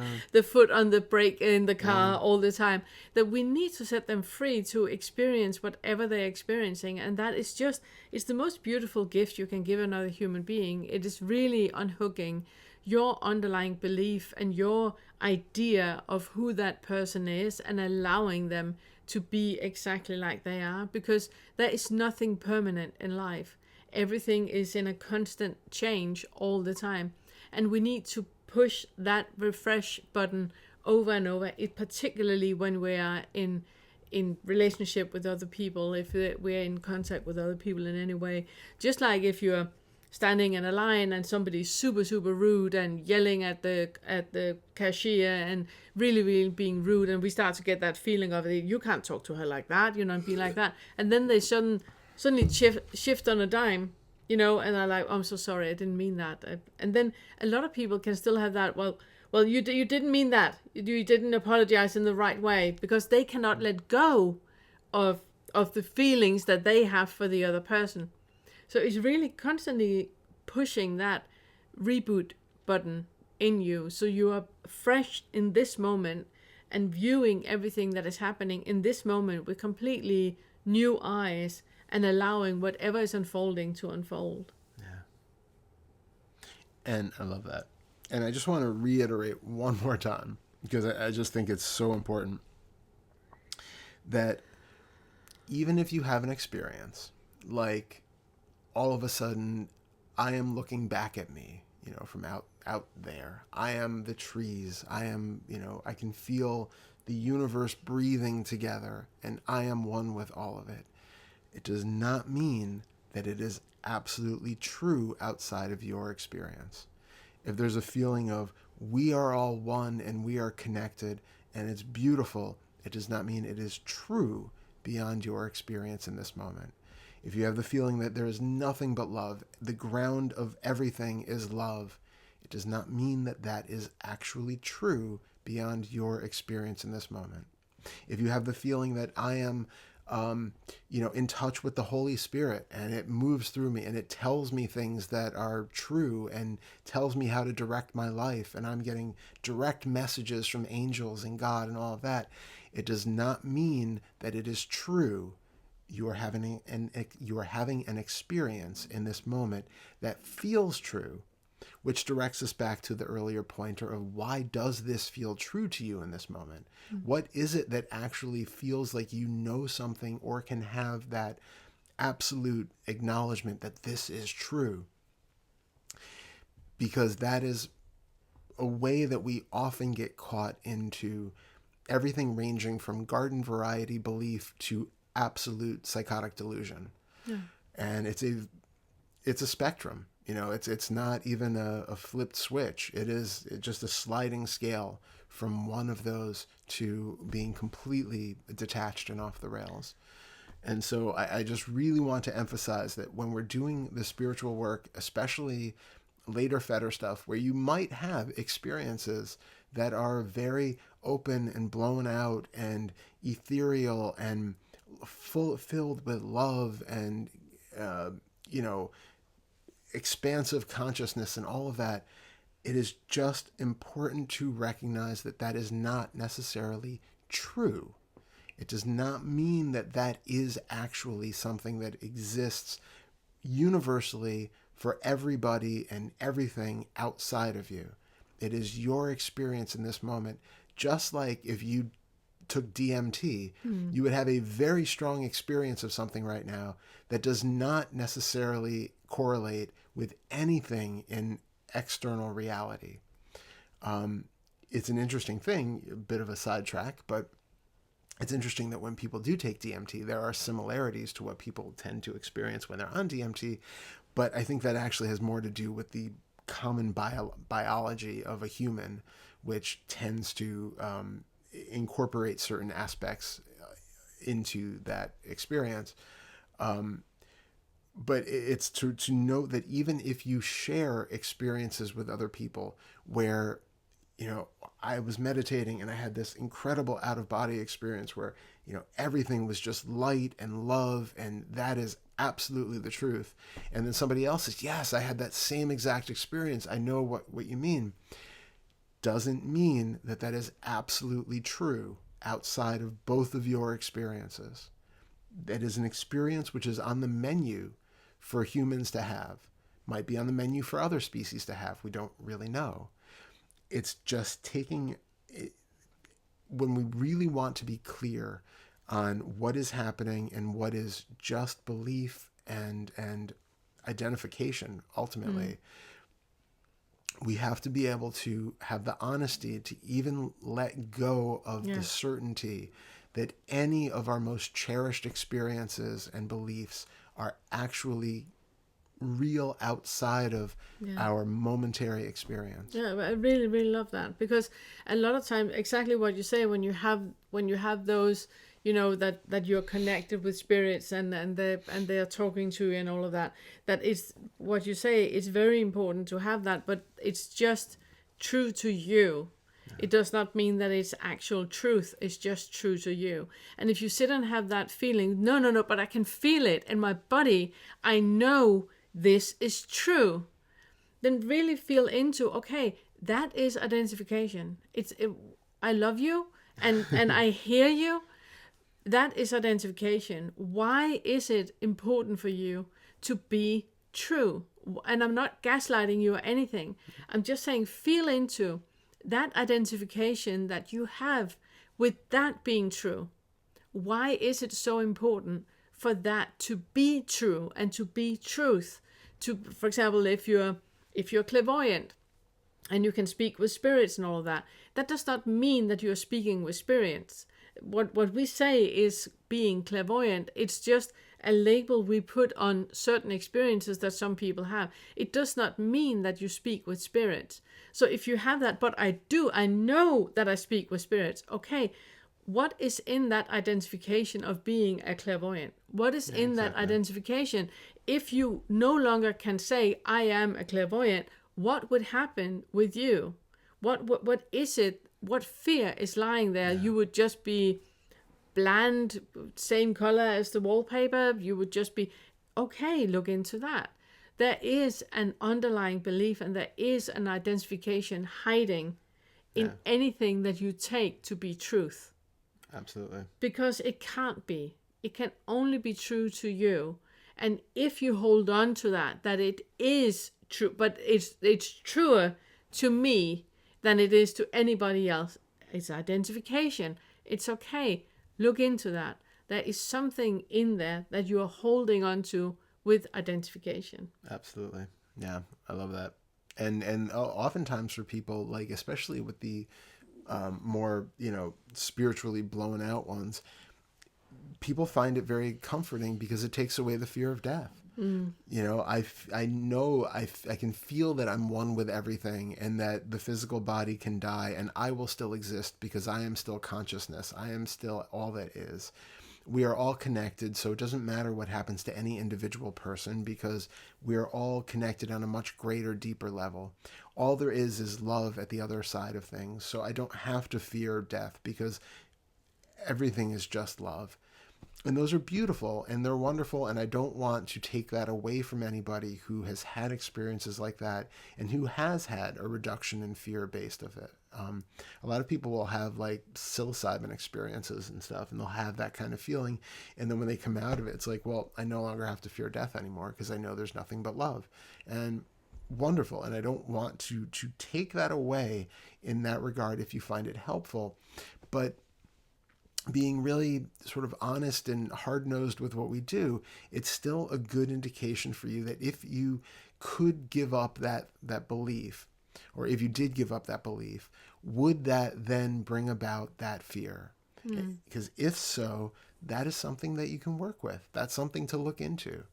foot on the brake in the car all the time, that we need to set them free to experience whatever they're experiencing. And that is just, it's the most beautiful gift you can give another human being. It is really unhooking your underlying belief and your idea of who that person is and allowing them to be exactly like they are, because there is nothing permanent in life. Everything is in a constant change all the time, and we need to push that refresh button over and over, it particularly when we are in relationship with other people, if we're in contact with other people in any way. Just like if you're standing in a line and somebody's super super rude and yelling at the cashier and really really being rude, and we start to get that feeling of it, you can't talk to her like that, and be like that, and then they suddenly shift on a dime, and I'm like, I'm so sorry, I didn't mean that. And then a lot of people can still have that, well, you didn't mean that. You didn't apologize in the right way, because they cannot let go of the feelings that they have for the other person. So it's really constantly pushing that reboot button in you, so you are fresh in this moment and viewing everything that is happening in this moment with completely new eyes and allowing whatever is unfolding to unfold. Yeah. And I love that. And I just want to reiterate one more time, because I just think it's so important, that even if you have an experience, like all of a sudden I am looking back at me, from out there. I am the trees. I am, I can feel the universe breathing together, and I am one with all of it. It does not mean that it is absolutely true outside of your experience. If there's a feeling of we are all one and we are connected and it's beautiful, it does not mean it is true beyond your experience in this moment. If you have the feeling that there is nothing but love, the ground of everything is love, it does not mean that that is actually true beyond your experience in this moment. If you have the feeling that I am in touch with the Holy Spirit and it moves through me and it tells me things that are true and tells me how to direct my life, and I'm getting direct messages from angels and God and all of that, it does not mean that it is true. You are having an experience in this moment that feels true, which directs us back to the earlier pointer of why does this feel true to you in this moment? Mm-hmm. What is it that actually feels like you know something or can have that absolute acknowledgement that this is true? Because that is a way that we often get caught into everything ranging from garden variety belief to absolute psychotic delusion. Yeah. And it's a spectrum. It's not even a flipped switch. It's just a sliding scale from one of those to being completely detached and off the rails. And so I just really want to emphasize that when we're doing the spiritual work, especially later Fetter stuff, where you might have experiences that are very open and blown out and ethereal and filled with love and, expansive consciousness and all of that, it is just important to recognize that that is not necessarily true. It does not mean that that is actually something that exists universally for everybody and everything outside of you. It is your experience in this moment. Just like if you took DMT, you would have a very strong experience of something right now that does not necessarily correlate with anything in external reality. It's an interesting thing, a bit of a sidetrack, but it's interesting that when people do take DMT, there are similarities to what people tend to experience when they're on DMT, but I think that actually has more to do with the common biology of a human, which tends to incorporate certain aspects into that experience. But it's to note that even if you share experiences with other people where, I was meditating and I had this incredible out of body experience where, everything was just light and love, and that is absolutely the truth. And then somebody else says, yes, I had that same exact experience. I know what you mean. Doesn't mean that that is absolutely true outside of both of your experiences. That is an experience which is on the menu for humans to have. Might be on the menu for other species to have. We don't really know. It's just taking it, when we really want to be clear on what is happening and what is just belief and identification, ultimately, we have to be able to have the honesty to even let go of the certainty that any of our most cherished experiences and beliefs are actually real outside of our momentary experience. Yeah, I really, really love that, because a lot of times, exactly what you say, when you have those, that you're connected with spirits and they are talking to you and all of that, that is what you say. It's very important to have that, but it's just true to you. It does not mean that it's actual truth. It's just true to you. And if you sit and have that feeling, no, but I can feel it in my body, I know this is true, then really feel into, okay, that is identification. I love you and I hear you. That is identification. Why is it important for you to be true? And I'm not gaslighting you or anything. I'm just saying, feel into that identification that you have with that being true. Why is it so important for that to be true and to be truth? For example, if you're clairvoyant and you can speak with spirits and all of that, that does not mean that you're speaking with spirits. What we say is being clairvoyant. It's just a label we put on certain experiences that some people have. It does not mean that you speak with spirits. So if you have that, but I know that I speak with spirits. Okay, what is in that identification of being a clairvoyant? What is in that identification? If you no longer can say, I am a clairvoyant, what would happen with you? What is it? What fear is lying there? You would just be bland, same color as the wallpaper. You would just be, okay, look into that. There is an underlying belief and there is an identification hiding in anything that you take to be truth. Absolutely. Because it can't be. It can only be true to you. And if you hold on to that it is true, but it's truer to me than it is to anybody else. It's identification. It's okay. Look into that. There is something in there that you are holding on to with identification. Absolutely. Yeah, I love that. And oftentimes for people, like especially with the more, spiritually blown out ones, people find it very comforting because it takes away the fear of death. I know I can feel that I'm one with everything and that the physical body can die and I will still exist because I am still consciousness. I am still all that is. We are all connected, so it doesn't matter what happens to any individual person because we are all connected on a much greater, deeper level. All there is love at the other side of things, so I don't have to fear death because everything is just love. And those are beautiful and they're wonderful, and I don't want to take that away from anybody who has had experiences like that and who has had a reduction in fear based of it. A lot of people will have like psilocybin experiences and stuff, and they'll have that kind of feeling. And then when they come out of it, it's like, well, I no longer have to fear death anymore because I know there's nothing but love. And wonderful. And I don't want to take that away in that regard if you find it helpful. But being really sort of honest and hard-nosed with what we do, it's still a good indication for you that if you could give up that belief, or if you did give up that belief, would that then bring about that fear? Because if so, that is something that you can work with. That's something to look into.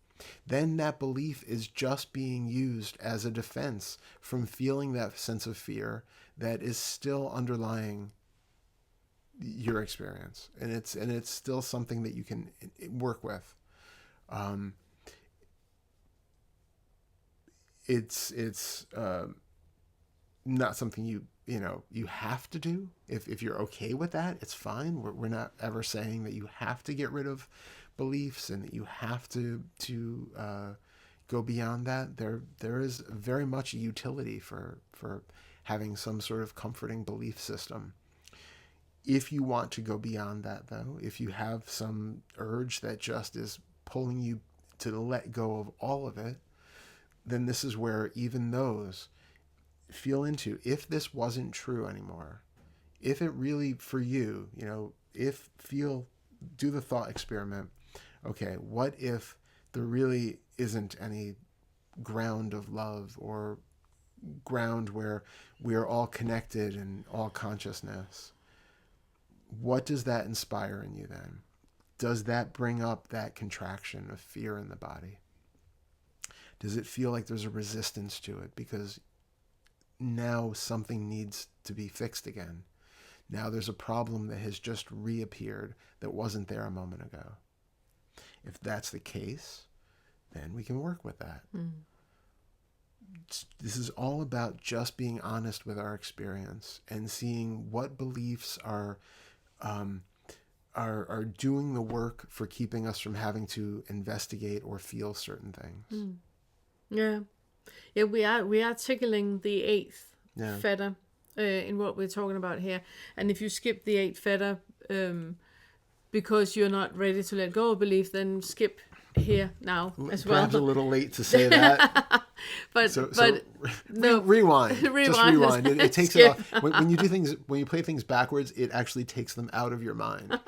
Then that belief is just being used as a defense from feeling that sense of fear that is still underlying your experience, and it's still something that you can work with. It's not something you have to do. If you're okay with that, it's fine. We're not ever saying that you have to get rid of beliefs and that you have to go beyond that. There is very much a utility for having some sort of comforting belief system. If you want to go beyond that, though, if you have some urge that just is pulling you to let go of all of it, then this is where even those feel into, if this wasn't true anymore, if it really for you, do the thought experiment. Okay, what if there really isn't any ground of love or ground where we are all connected and all consciousness? What does that inspire in you then? Does that bring up that contraction of fear in the body? Does it feel like there's a resistance to it because now something needs to be fixed again? Now there's a problem that has just reappeared that wasn't there a moment ago. If that's the case, then we can work with that. This is all about just being honest with our experience and seeing what beliefs are doing the work for keeping us from having to investigate or feel certain things. Yeah, we are tickling the eighth fetter in what we're talking about here. And if you skip the eighth fetter because you're not ready to let go of belief, then skip here now as well. Perhaps a little late to say that. but no, rewind. Just rewind. It takes it off. When you do things, when you play things backwards, it actually takes them out of your mind.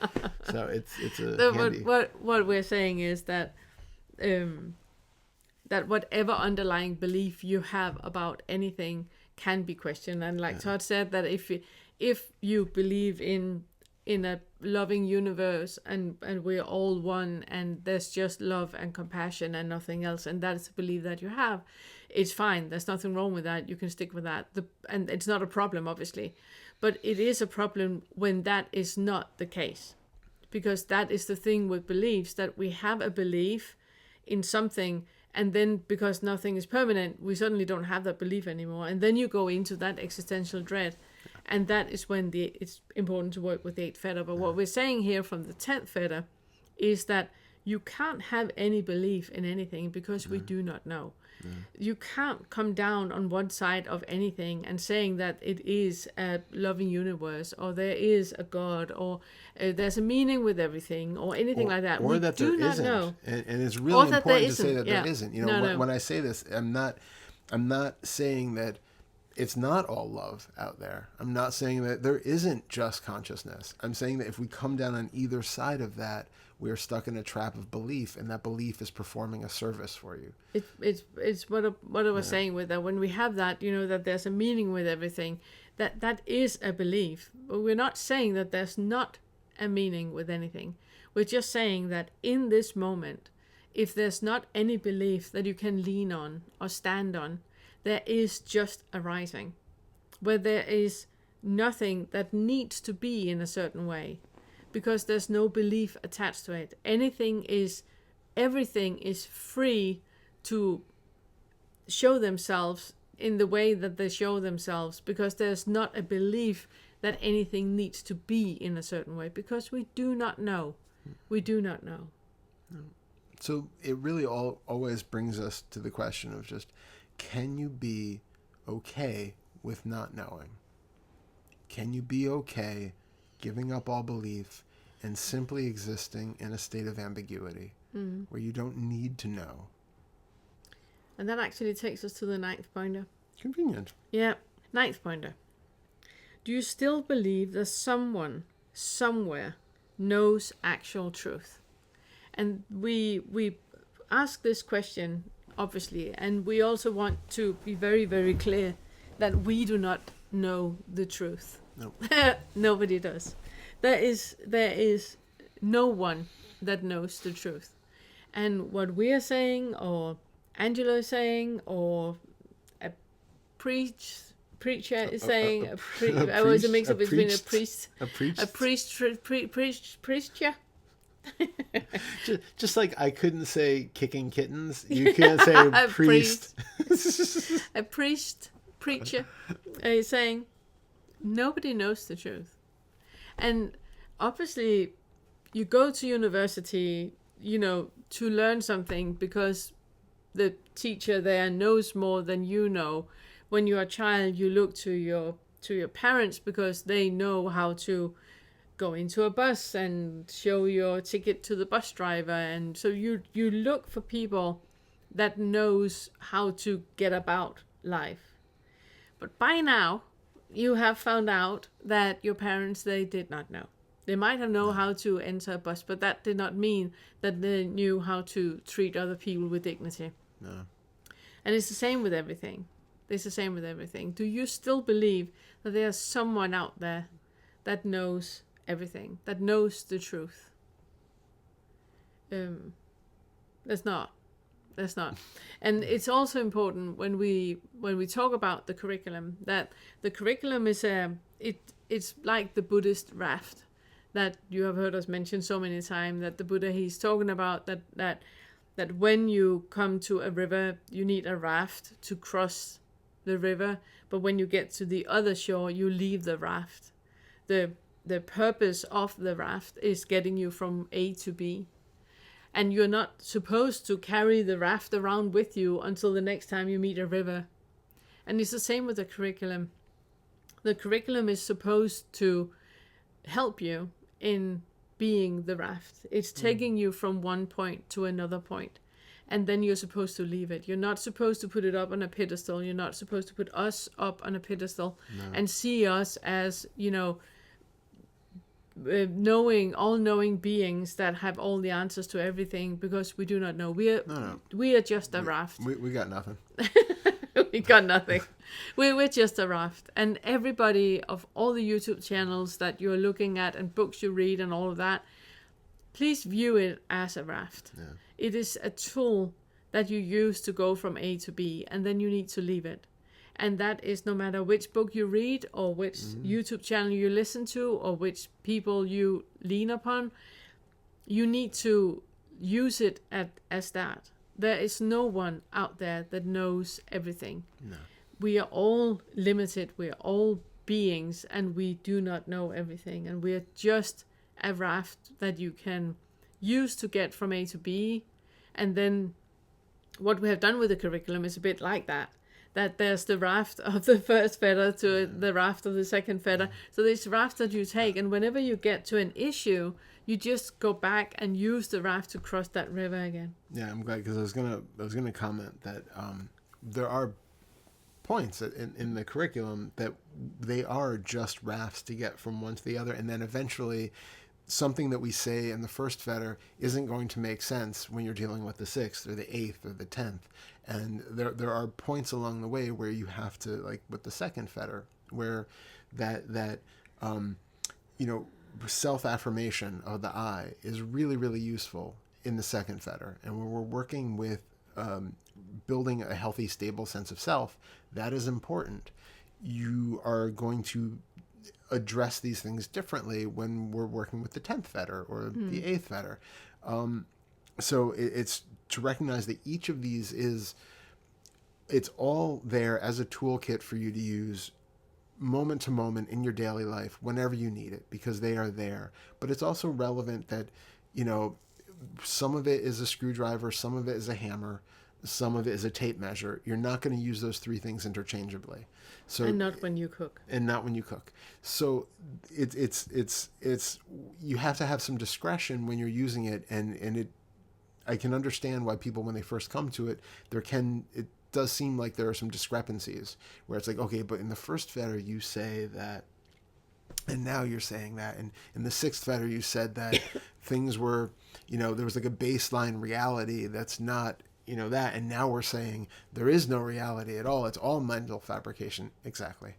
So it's handy. What we're saying is that that whatever underlying belief you have about anything can be questioned. And like Todd said, that if you believe in a loving universe and we're all one and there's just love and compassion and nothing else, and that's a belief that you have, it's fine. There's nothing wrong with that. You can stick with that. And it's not a problem, obviously. But it is a problem when that is not the case. Because that is the thing with beliefs, that we have a belief in something, and then because nothing is permanent, we suddenly don't have that belief anymore. And then you go into that existential dread. And that is when it's important to work with the 8th fetter. But what we're saying here from the 10th fetter is that you can't have any belief in anything because we do not know. You can't come down on one side of anything and saying that it is a loving universe, or there is a God, or there's a meaning with everything, or anything like that. Or we that do there not isn't. know. And it's really important to say that there Yeah. isn't. No. When I say this, I'm not saying that it's not all love out there. I'm not saying that there isn't just consciousness. I'm saying that if we come down on either side of that, we're stuck in a trap of belief, and that belief is performing a service for you. It's what I was saying with that. When we have that, that there's a meaning with everything, that is a belief. But we're not saying that there's not a meaning with anything. We're just saying that in this moment, if there's not any belief that you can lean on or stand on, there is just arising, where there is nothing that needs to be in a certain way, because there's no belief attached to it. Everything is free to show themselves in the way that they show themselves, because there's not a belief that anything needs to be in a certain way, because we do not know. We do not know. So it really always brings us to the question of just, can you be okay with not knowing? Can you be okay giving up all belief and simply existing in a state of ambiguity where you don't need to know? And that actually takes us to the 9th pointer. Convenient. Yeah, 9th pointer. Do you still believe that someone, somewhere, knows actual truth? And we ask this question, obviously, and we also want to be very, very clear that we do not know the truth. No. Nobody does. There is no one that knows the truth. And what we are saying, or Angela is saying, or a preacher is saying. I always mix up between a priest, preacher. Just like I couldn't say kicking kittens, you can't say priest. A preacher is saying nobody knows the truth. And obviously, you go to university, to learn something because the teacher there knows more than you know. When you're a child, you look to your parents because they know how to go into a bus and show your ticket to the bus driver, and so you look for people that knows how to get about life. But by now, you have found out that your parents, they did not know. They might have known how to enter a bus, but that did not mean that they knew how to treat other people with dignity. No. And it's the same with everything. It's the same with everything. Do you still believe that there's someone out there that knows everything, that knows the truth? There's not. And it's also important when we talk about the curriculum, that the curriculum is it's like the Buddhist raft that you have heard us mention so many times, that the Buddha, he's talking about that when you come to a river, you need a raft to cross the river, but when you get to the other shore, you leave the raft. The purpose of the raft is getting you from A to B. And you're not supposed to carry the raft around with you until the next time you meet a river. And it's the same with the curriculum. The curriculum is supposed to help you in being the raft. It's taking you from one point to another point. And then you're supposed to leave it. You're not supposed to put it up on a pedestal. You're not supposed to put us up on a pedestal and see us as, all-knowing beings that have all the answers to everything, because we do not know. We are just a raft. We got nothing. We got nothing. We're just a raft. And everybody of all the YouTube channels that you're looking at and books you read and all of that, please view it as a raft. Yeah. It is a tool that you use to go from A to B, and then you need to leave it. And that is no matter which book you read or which YouTube channel you listen to or which people you lean upon, you need to use it as that. There is no one out there that knows everything. No. We are all limited. We are all beings, and we do not know everything. And we are just a raft that you can use to get from A to B. And then what we have done with the curriculum is a bit like that there's the raft of the first fetter to the raft of the second fetter. So there's rafts that you take, and whenever you get to an issue, you just go back and use the raft to cross that river again. Yeah, I'm glad, because I was gonna comment that there are points in the curriculum that they are just rafts to get from one to the other, and then eventually something that we say in the first fetter isn't going to make sense when you're dealing with the 6th or the 8th or the 10th. And there are points along the way where you have to, like with the second fetter, where that self-affirmation of the I is really, really useful in the second fetter. And when we're working with building a healthy, stable sense of self, that is important. You are going to address these things differently when we're working with the 10th fetter or the 8th fetter. So it's to recognize that each of these it's all there as a toolkit for you to use moment to moment in your daily life whenever you need it, because they are there. But it's also relevant that, some of it is a screwdriver, some of it is a hammer, some of it is a tape measure. You're not going to use those three things interchangeably. So, and not when you cook. So it's you have to have some discretion when you're using it, and I can understand why people, when they first come to it, it does seem like there are some discrepancies where it's like, okay, but in the first fetter you say that, and now you're saying that, and in the 6th fetter you said that things were, there was like a baseline reality that's not, that, and now we're saying there is no reality at all. It's all mental fabrication. Exactly.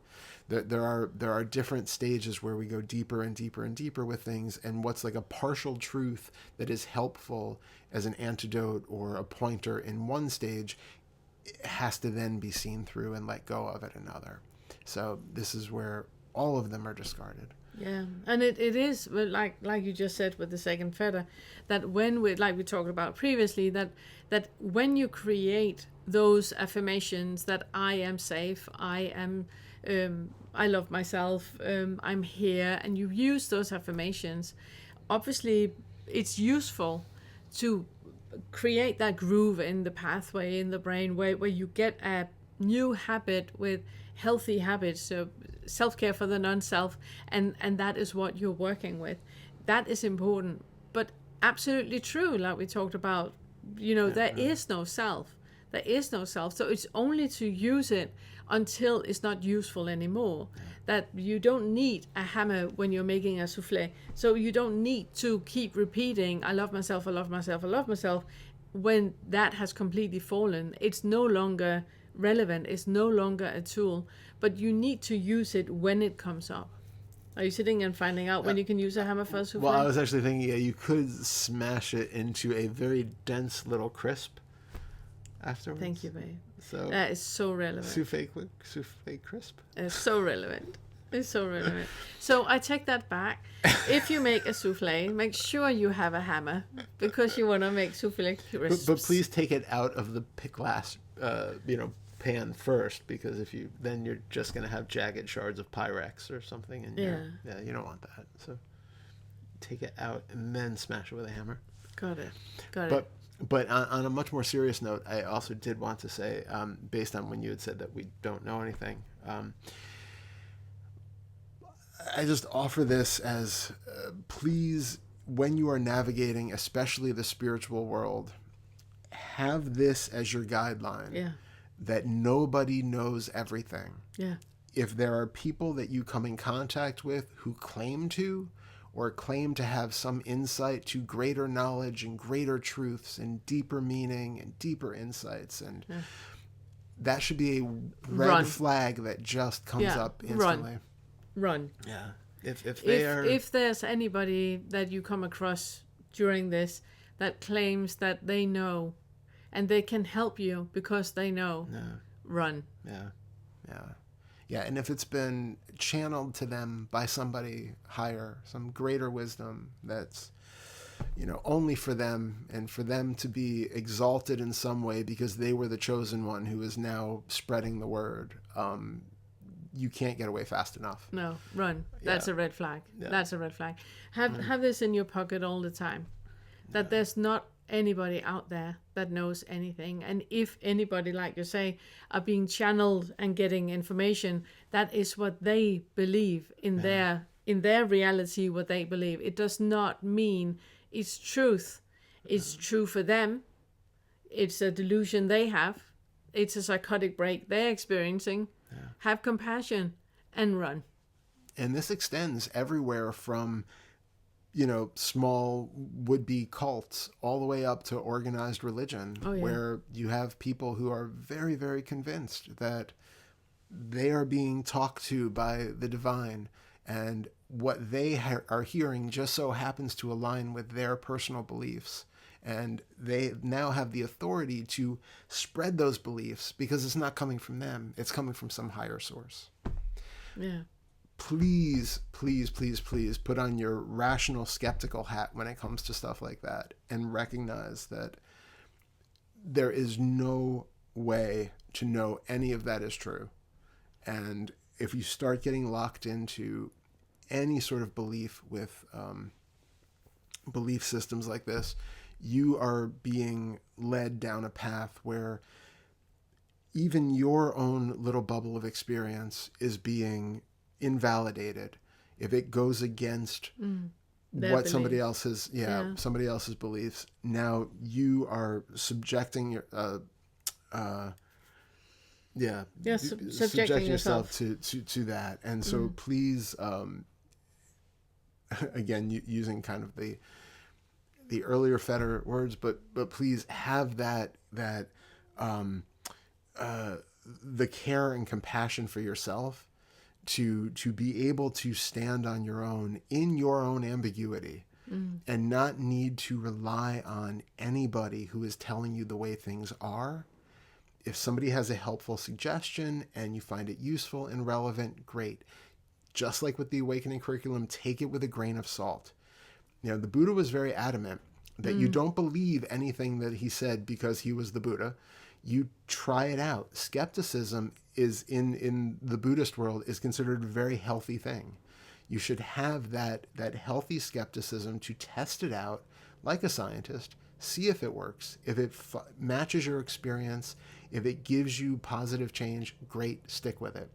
There are different stages where we go deeper and deeper and deeper with things, and what's like a partial truth that is helpful as an antidote or a pointer in one stage has to then be seen through and let go of at another. So this is where all of them are discarded. Yeah, and it is like you just said with the second fetter, that when we, like we talked about previously, that when you create those affirmations that I am safe, I love myself, I'm here, and you use those affirmations, obviously it's useful to create that groove in the pathway in the brain where you get a new habit with healthy habits, so self-care for the non-self, and that is what you're working with. That is important, but absolutely true, like we talked about, there is no self. There is no self, so it's only to use it until it's not useful anymore. That you don't need a hammer when you're making a souffle, so you don't need to keep repeating I love myself, I love myself, I love myself, when that has completely fallen. It's no longer relevant, it's no longer a tool, but you need to use it when it comes up. Are you sitting and finding out when you can use a hammer for a souffle? Well, I was actually thinking, yeah, you could smash it into a very dense little crisp afterwards. Thank you, babe. So That is so relevant. souffle crisp. It's so relevant. It's so relevant. So I take that back. If you make a souffle, make sure you have a hammer, because you want to make souffle crisps. But please take it out of the glass, pan first, because then you're just going to have jagged shards of Pyrex or something, and you don't want that. So take it out and then smash it with a hammer. Got it. But on a much more serious note, I also did want to say, based on when you had said that we don't know anything, I just offer this as, please, when you are navigating, especially the spiritual world, have this as your guideline. Yeah. That nobody knows everything. Yeah. If there are people that you come in contact with who claim to, or claim to have some insight to greater knowledge and greater truths and deeper meaning and deeper insights, and that should be a red flag that just comes up instantly. Run. Yeah. If there's anybody that you come across during this that claims that they know and they can help you because they know, run. Yeah, and if it's been channeled to them by somebody higher, some greater wisdom that's, only for them, and for them to be exalted in some way because they were the chosen one who is now spreading the word, you can't get away fast enough. No, run. That's a red flag. Yeah. That's a red flag. Have this in your pocket all the time. That there's not anybody out there that knows anything. And if anybody, like you say, are being channeled and getting information, that is what they believe in their reality, what they believe. It does not mean it's truth. It's true for them. It's a delusion they have. It's a psychotic break they're experiencing. Have compassion and run. And this extends everywhere from, small would-be cults all the way up to organized religion, where you have people who are very, very convinced that they are being talked to by the divine, and what they are hearing just so happens to align with their personal beliefs. And they now have the authority to spread those beliefs because it's not coming from them. It's coming from some higher source. Yeah. Please, please, please, please put on your rational, skeptical hat when it comes to stuff like that, and recognize that there is no way to know any of that is true. And if you start getting locked into any sort of belief with belief systems like this, you are being led down a path where even your own little bubble of experience is being invalidated if it goes against what somebody else's somebody else's beliefs. Now you are subjecting your subjecting yourself to that. And so please, again, using kind of the earlier Fetter words, but please have that the care and compassion for yourself to be able to stand on your own in your own ambiguity, and not need to rely on anybody who is telling you the way things are, if somebody has a helpful suggestion and you find it useful and relevant, great. Just like with the Awakening curriculum, take it with a grain of salt. The Buddha was very adamant that you don't believe anything that he said because he was the Buddha. You try it out. Skepticism is in the Buddhist world is considered a very healthy thing. You should have that healthy skepticism to test it out like a scientist, see if it works, if it matches your experience, if it gives you positive change, great, stick with it.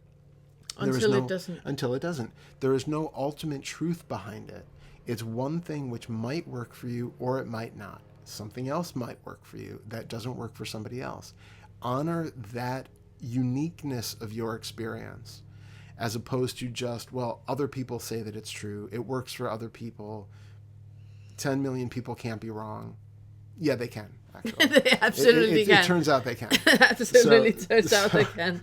Until it doesn't. Until it doesn't. There is no ultimate truth behind it. It's one thing which might work for you or it might not. Something else might work for you that doesn't work for somebody else. Honor that uniqueness of your experience as opposed to just, well, other people say that it's true. It works for other people. 10 million people can't be wrong. Yeah, they can, actually. They absolutely can. It turns out they can. Absolutely turns out they can.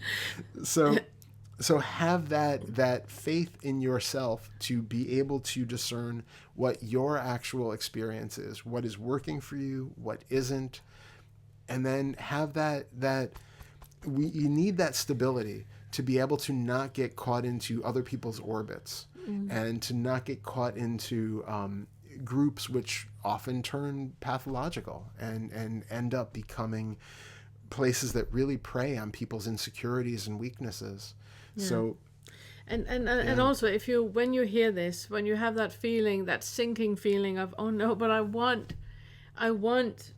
So have that faith in yourself to be able to discern what your actual experience is, what is working for you, what isn't, and then have you need that stability to be able to not get caught into other people's orbits and to not get caught into groups which often turn pathological and end up becoming places that really prey on people's insecurities and weaknesses. Yeah. So, and also when you hear this, when you have that feeling, that sinking feeling of, oh no, but I want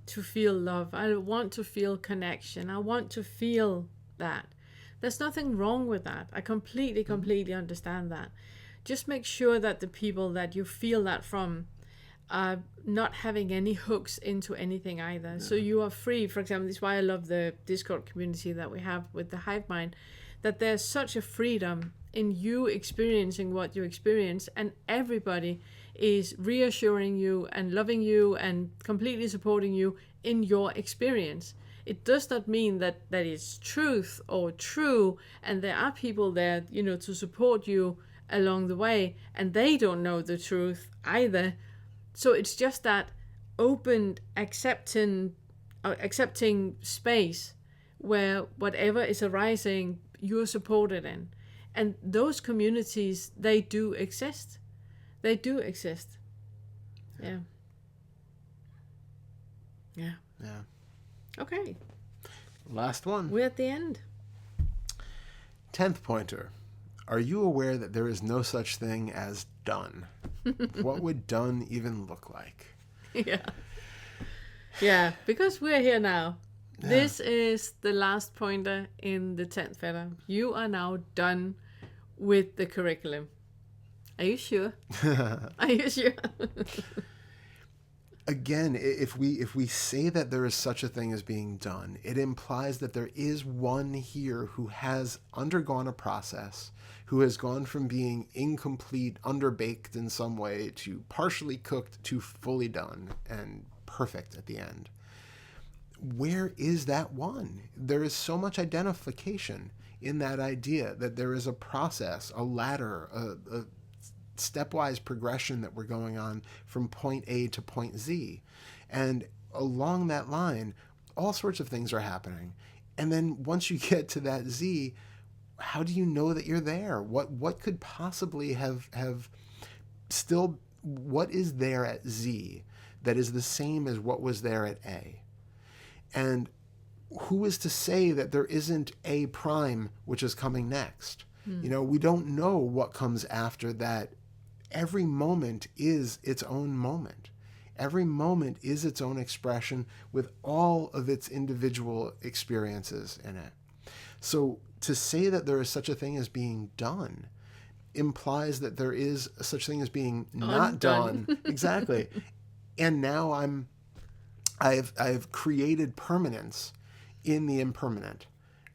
to feel love. I want to feel connection. I want to feel that. There's nothing wrong with that. I completely understand that. Just make sure that the people that you feel that from are not having any hooks into anything either. No. So you are free. For example, this is why I love the Discord community that we have with the Hive Mind, that there's such a freedom in you experiencing what you experience, and everybody is reassuring you and loving you and completely supporting you in your experience. It does not mean that is truth or true, and there are people there, to support you along the way, and they don't know the truth either. So it's just that open, accepting space where whatever is arising, you're supported in. And those communities, they do exist. They do exist. Yeah. Yeah. Yeah. Okay. Last one. We're at the end. 10th pointer. Are you aware that there is no such thing as done? What would done even look like? Yeah. Yeah, because we're here now. Yeah. This is the last pointer in the 10th fetter. You are now done with the curriculum. Are you sure? Are you sure? Again, if we say that there is such a thing as being done, it implies that there is one here who has undergone a process, who has gone from being incomplete, underbaked in some way, to partially cooked, to fully done and perfect at the end. Where is that one? There is so much identification in that idea that there is a process, a ladder, a stepwise progression that we're going on from point A to point Z. And along that line, all sorts of things are happening. And then once you get to that Z, how do you know that you're there? What could possibly have still, what is there at Z that is the same as what was there at A? And who is to say that there isn't A prime, which is coming next? We don't know what comes after that. Every moment is its own moment. Every moment is its own expression with all of its individual experiences in it. So to say that there is such a thing as being done implies that there is such thing as being not done. Exactly. And now I've created permanence in the impermanent.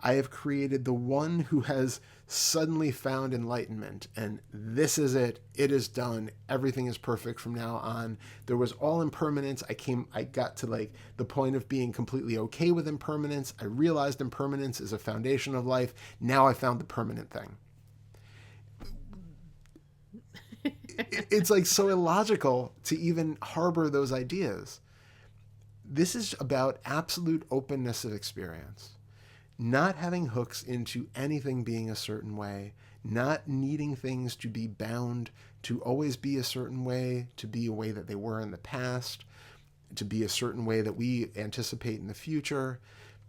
I have created the one who has suddenly found enlightenment, and this is it. It is done. Everything is perfect from now on. There was all impermanence. I got to the point of being completely okay with impermanence. I realized impermanence is a foundation of life. Now I found the permanent thing. It's so illogical to even harbor those ideas. This is about absolute openness of experience. not having hooks into anything being a certain way, not needing things to be bound to always be a certain way, to be a way that they were in the past, to be a certain way that we anticipate in the future.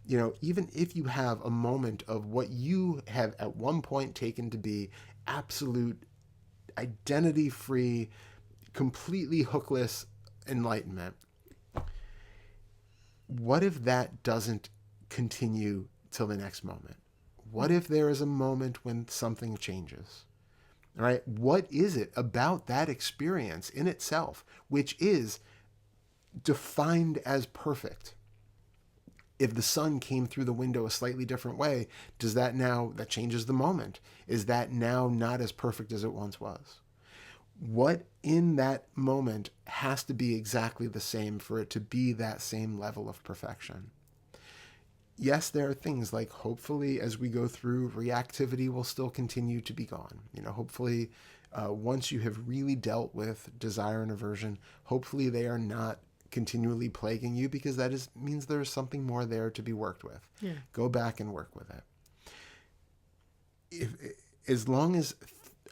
You know, even if you have a moment of what you have at one point taken to be absolute identity-free, completely hookless enlightenment, what if that doesn't continue till the next moment? What if there is a moment when something changes? All right? What is it about that experience in itself which is defined as perfect? If the sun came through the window a slightly different way, does that changes the moment? Is that now not as perfect as it once was? What in that moment has to be exactly the same for it to be that same level of perfection? Yes, there are things like, hopefully as we go through, reactivity will still continue to be gone. You know, hopefully once you have really dealt with desire and aversion, hopefully they are not continually plaguing you, because that means there's something more there to be worked with. Yeah. Go back and work with it. As long as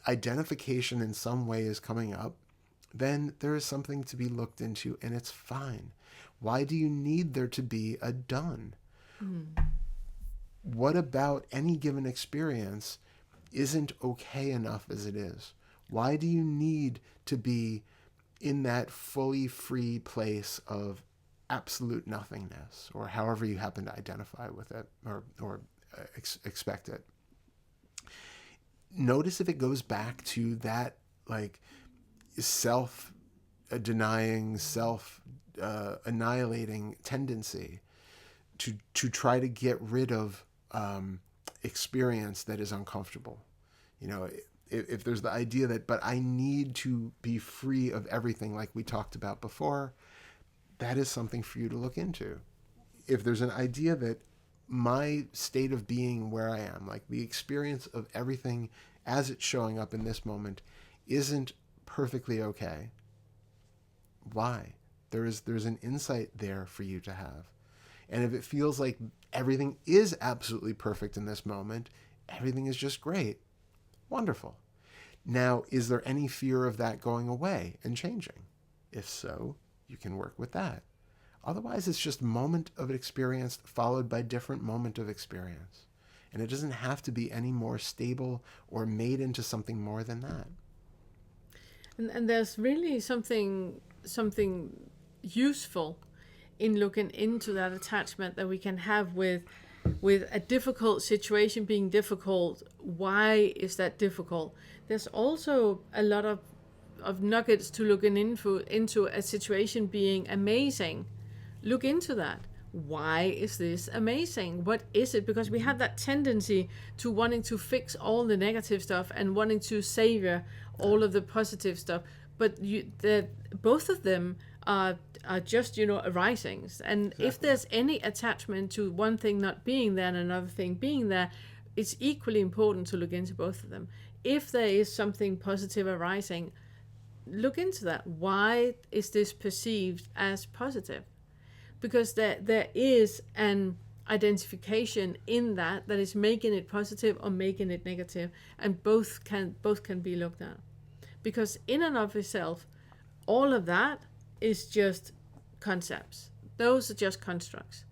identification in some way is coming up, then there is something to be looked into, and it's fine. Why do you need there to be a done? What about any given experience isn't okay enough as it is? Why do you need to be in that fully free place of absolute nothingness, or however you happen to identify with it or expect it? Notice if it goes back to that like self-denying, self-annihilating tendency to try to get rid of experience that is uncomfortable. You know, if there's the idea that, but I need to be free of everything like we talked about before, that is something for you to look into. If there's an idea that my state of being where I am, like the experience of everything as it's showing up in this moment, isn't perfectly okay, why? There's an insight there for you to have. And if it feels like everything is absolutely perfect in this moment, everything is just great, wonderful. Now, is there any fear of that going away and changing? If so, you can work with that. Otherwise, it's just moment of experience followed by different moment of experience. And it doesn't have to be any more stable or made into something more than that. And there's really something useful in looking into that attachment that we can have with a difficult situation being difficult. Why is that difficult? There's also a lot of nuggets to looking into a situation being amazing. Look into that. Why is this amazing? What is it? Because we have that tendency to wanting to fix all the negative stuff and wanting to savor all of the positive stuff. But both of them are just, arisings. And exactly. If there's any attachment to one thing not being there and another thing being there, it's equally important to look into both of them. If there is something positive arising, look into that. Why is this perceived as positive? Because there is an identification in that is making it positive or making it negative, and both can be looked at. Because in and of itself, all of that is just concepts. Those are just constructs.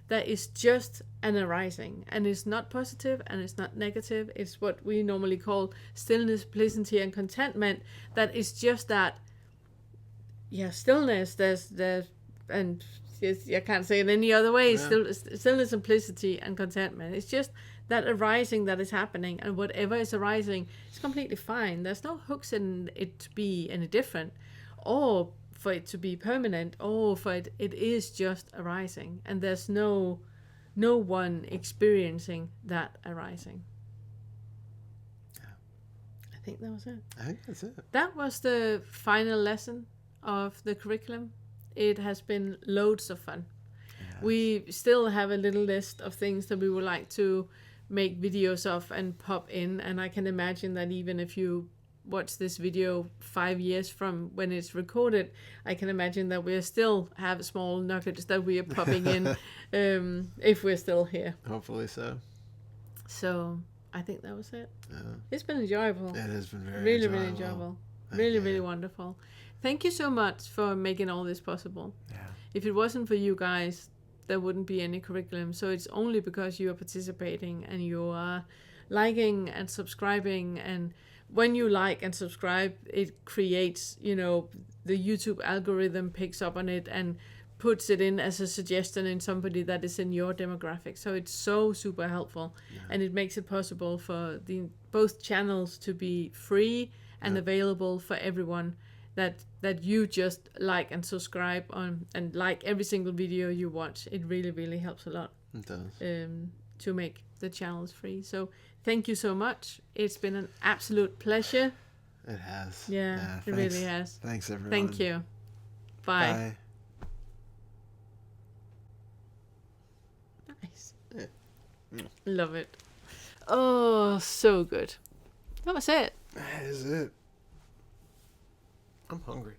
That is just an arising, and it's not positive and it's not negative. It's what we normally call stillness, simplicity, and contentment. That is just that. Yeah, stillness. There's and I can't say it any other way. Yeah. Stillness, simplicity, and contentment. It's just that arising that is happening, and whatever is arising is completely fine. There's no hooks in it to be any different, or for it to be permanent, or for it is just arising, and there's no one experiencing that arising. Yeah. I think that was it. I think that's it. That was the final lesson of the curriculum. It has been loads of fun. Yes. We still have a little list of things that we would like to make videos of and pop in, and I can imagine that even if you watch this video 5 years from when it's recorded, I can imagine that we still have small nuggets that we are popping in if we're still here. Hopefully so. So I think that was it. Yeah. It's been enjoyable. It has been Really enjoyable. Really, you. really wonderful. Thank you so much for making all this possible. Yeah. If it wasn't for you guys, there wouldn't be any curriculum. So it's only because you are participating and you are liking and subscribing. And when you like and subscribe, it creates, you know, the YouTube algorithm picks up on it and puts it in as a suggestion in somebody that is in your demographic. So it's so super helpful. Yeah. And it makes it possible for both channels to be free and available for everyone, that you just like and subscribe on and like every single video you watch. It really, really helps a lot. It does. To make the channels free. So thank you so much. It's been an absolute pleasure. It has. Yeah, it really has. Thanks, everyone. Thank you. Bye. Nice. Yeah. Love it. Oh, so good. That was it. That is it. I'm hungry.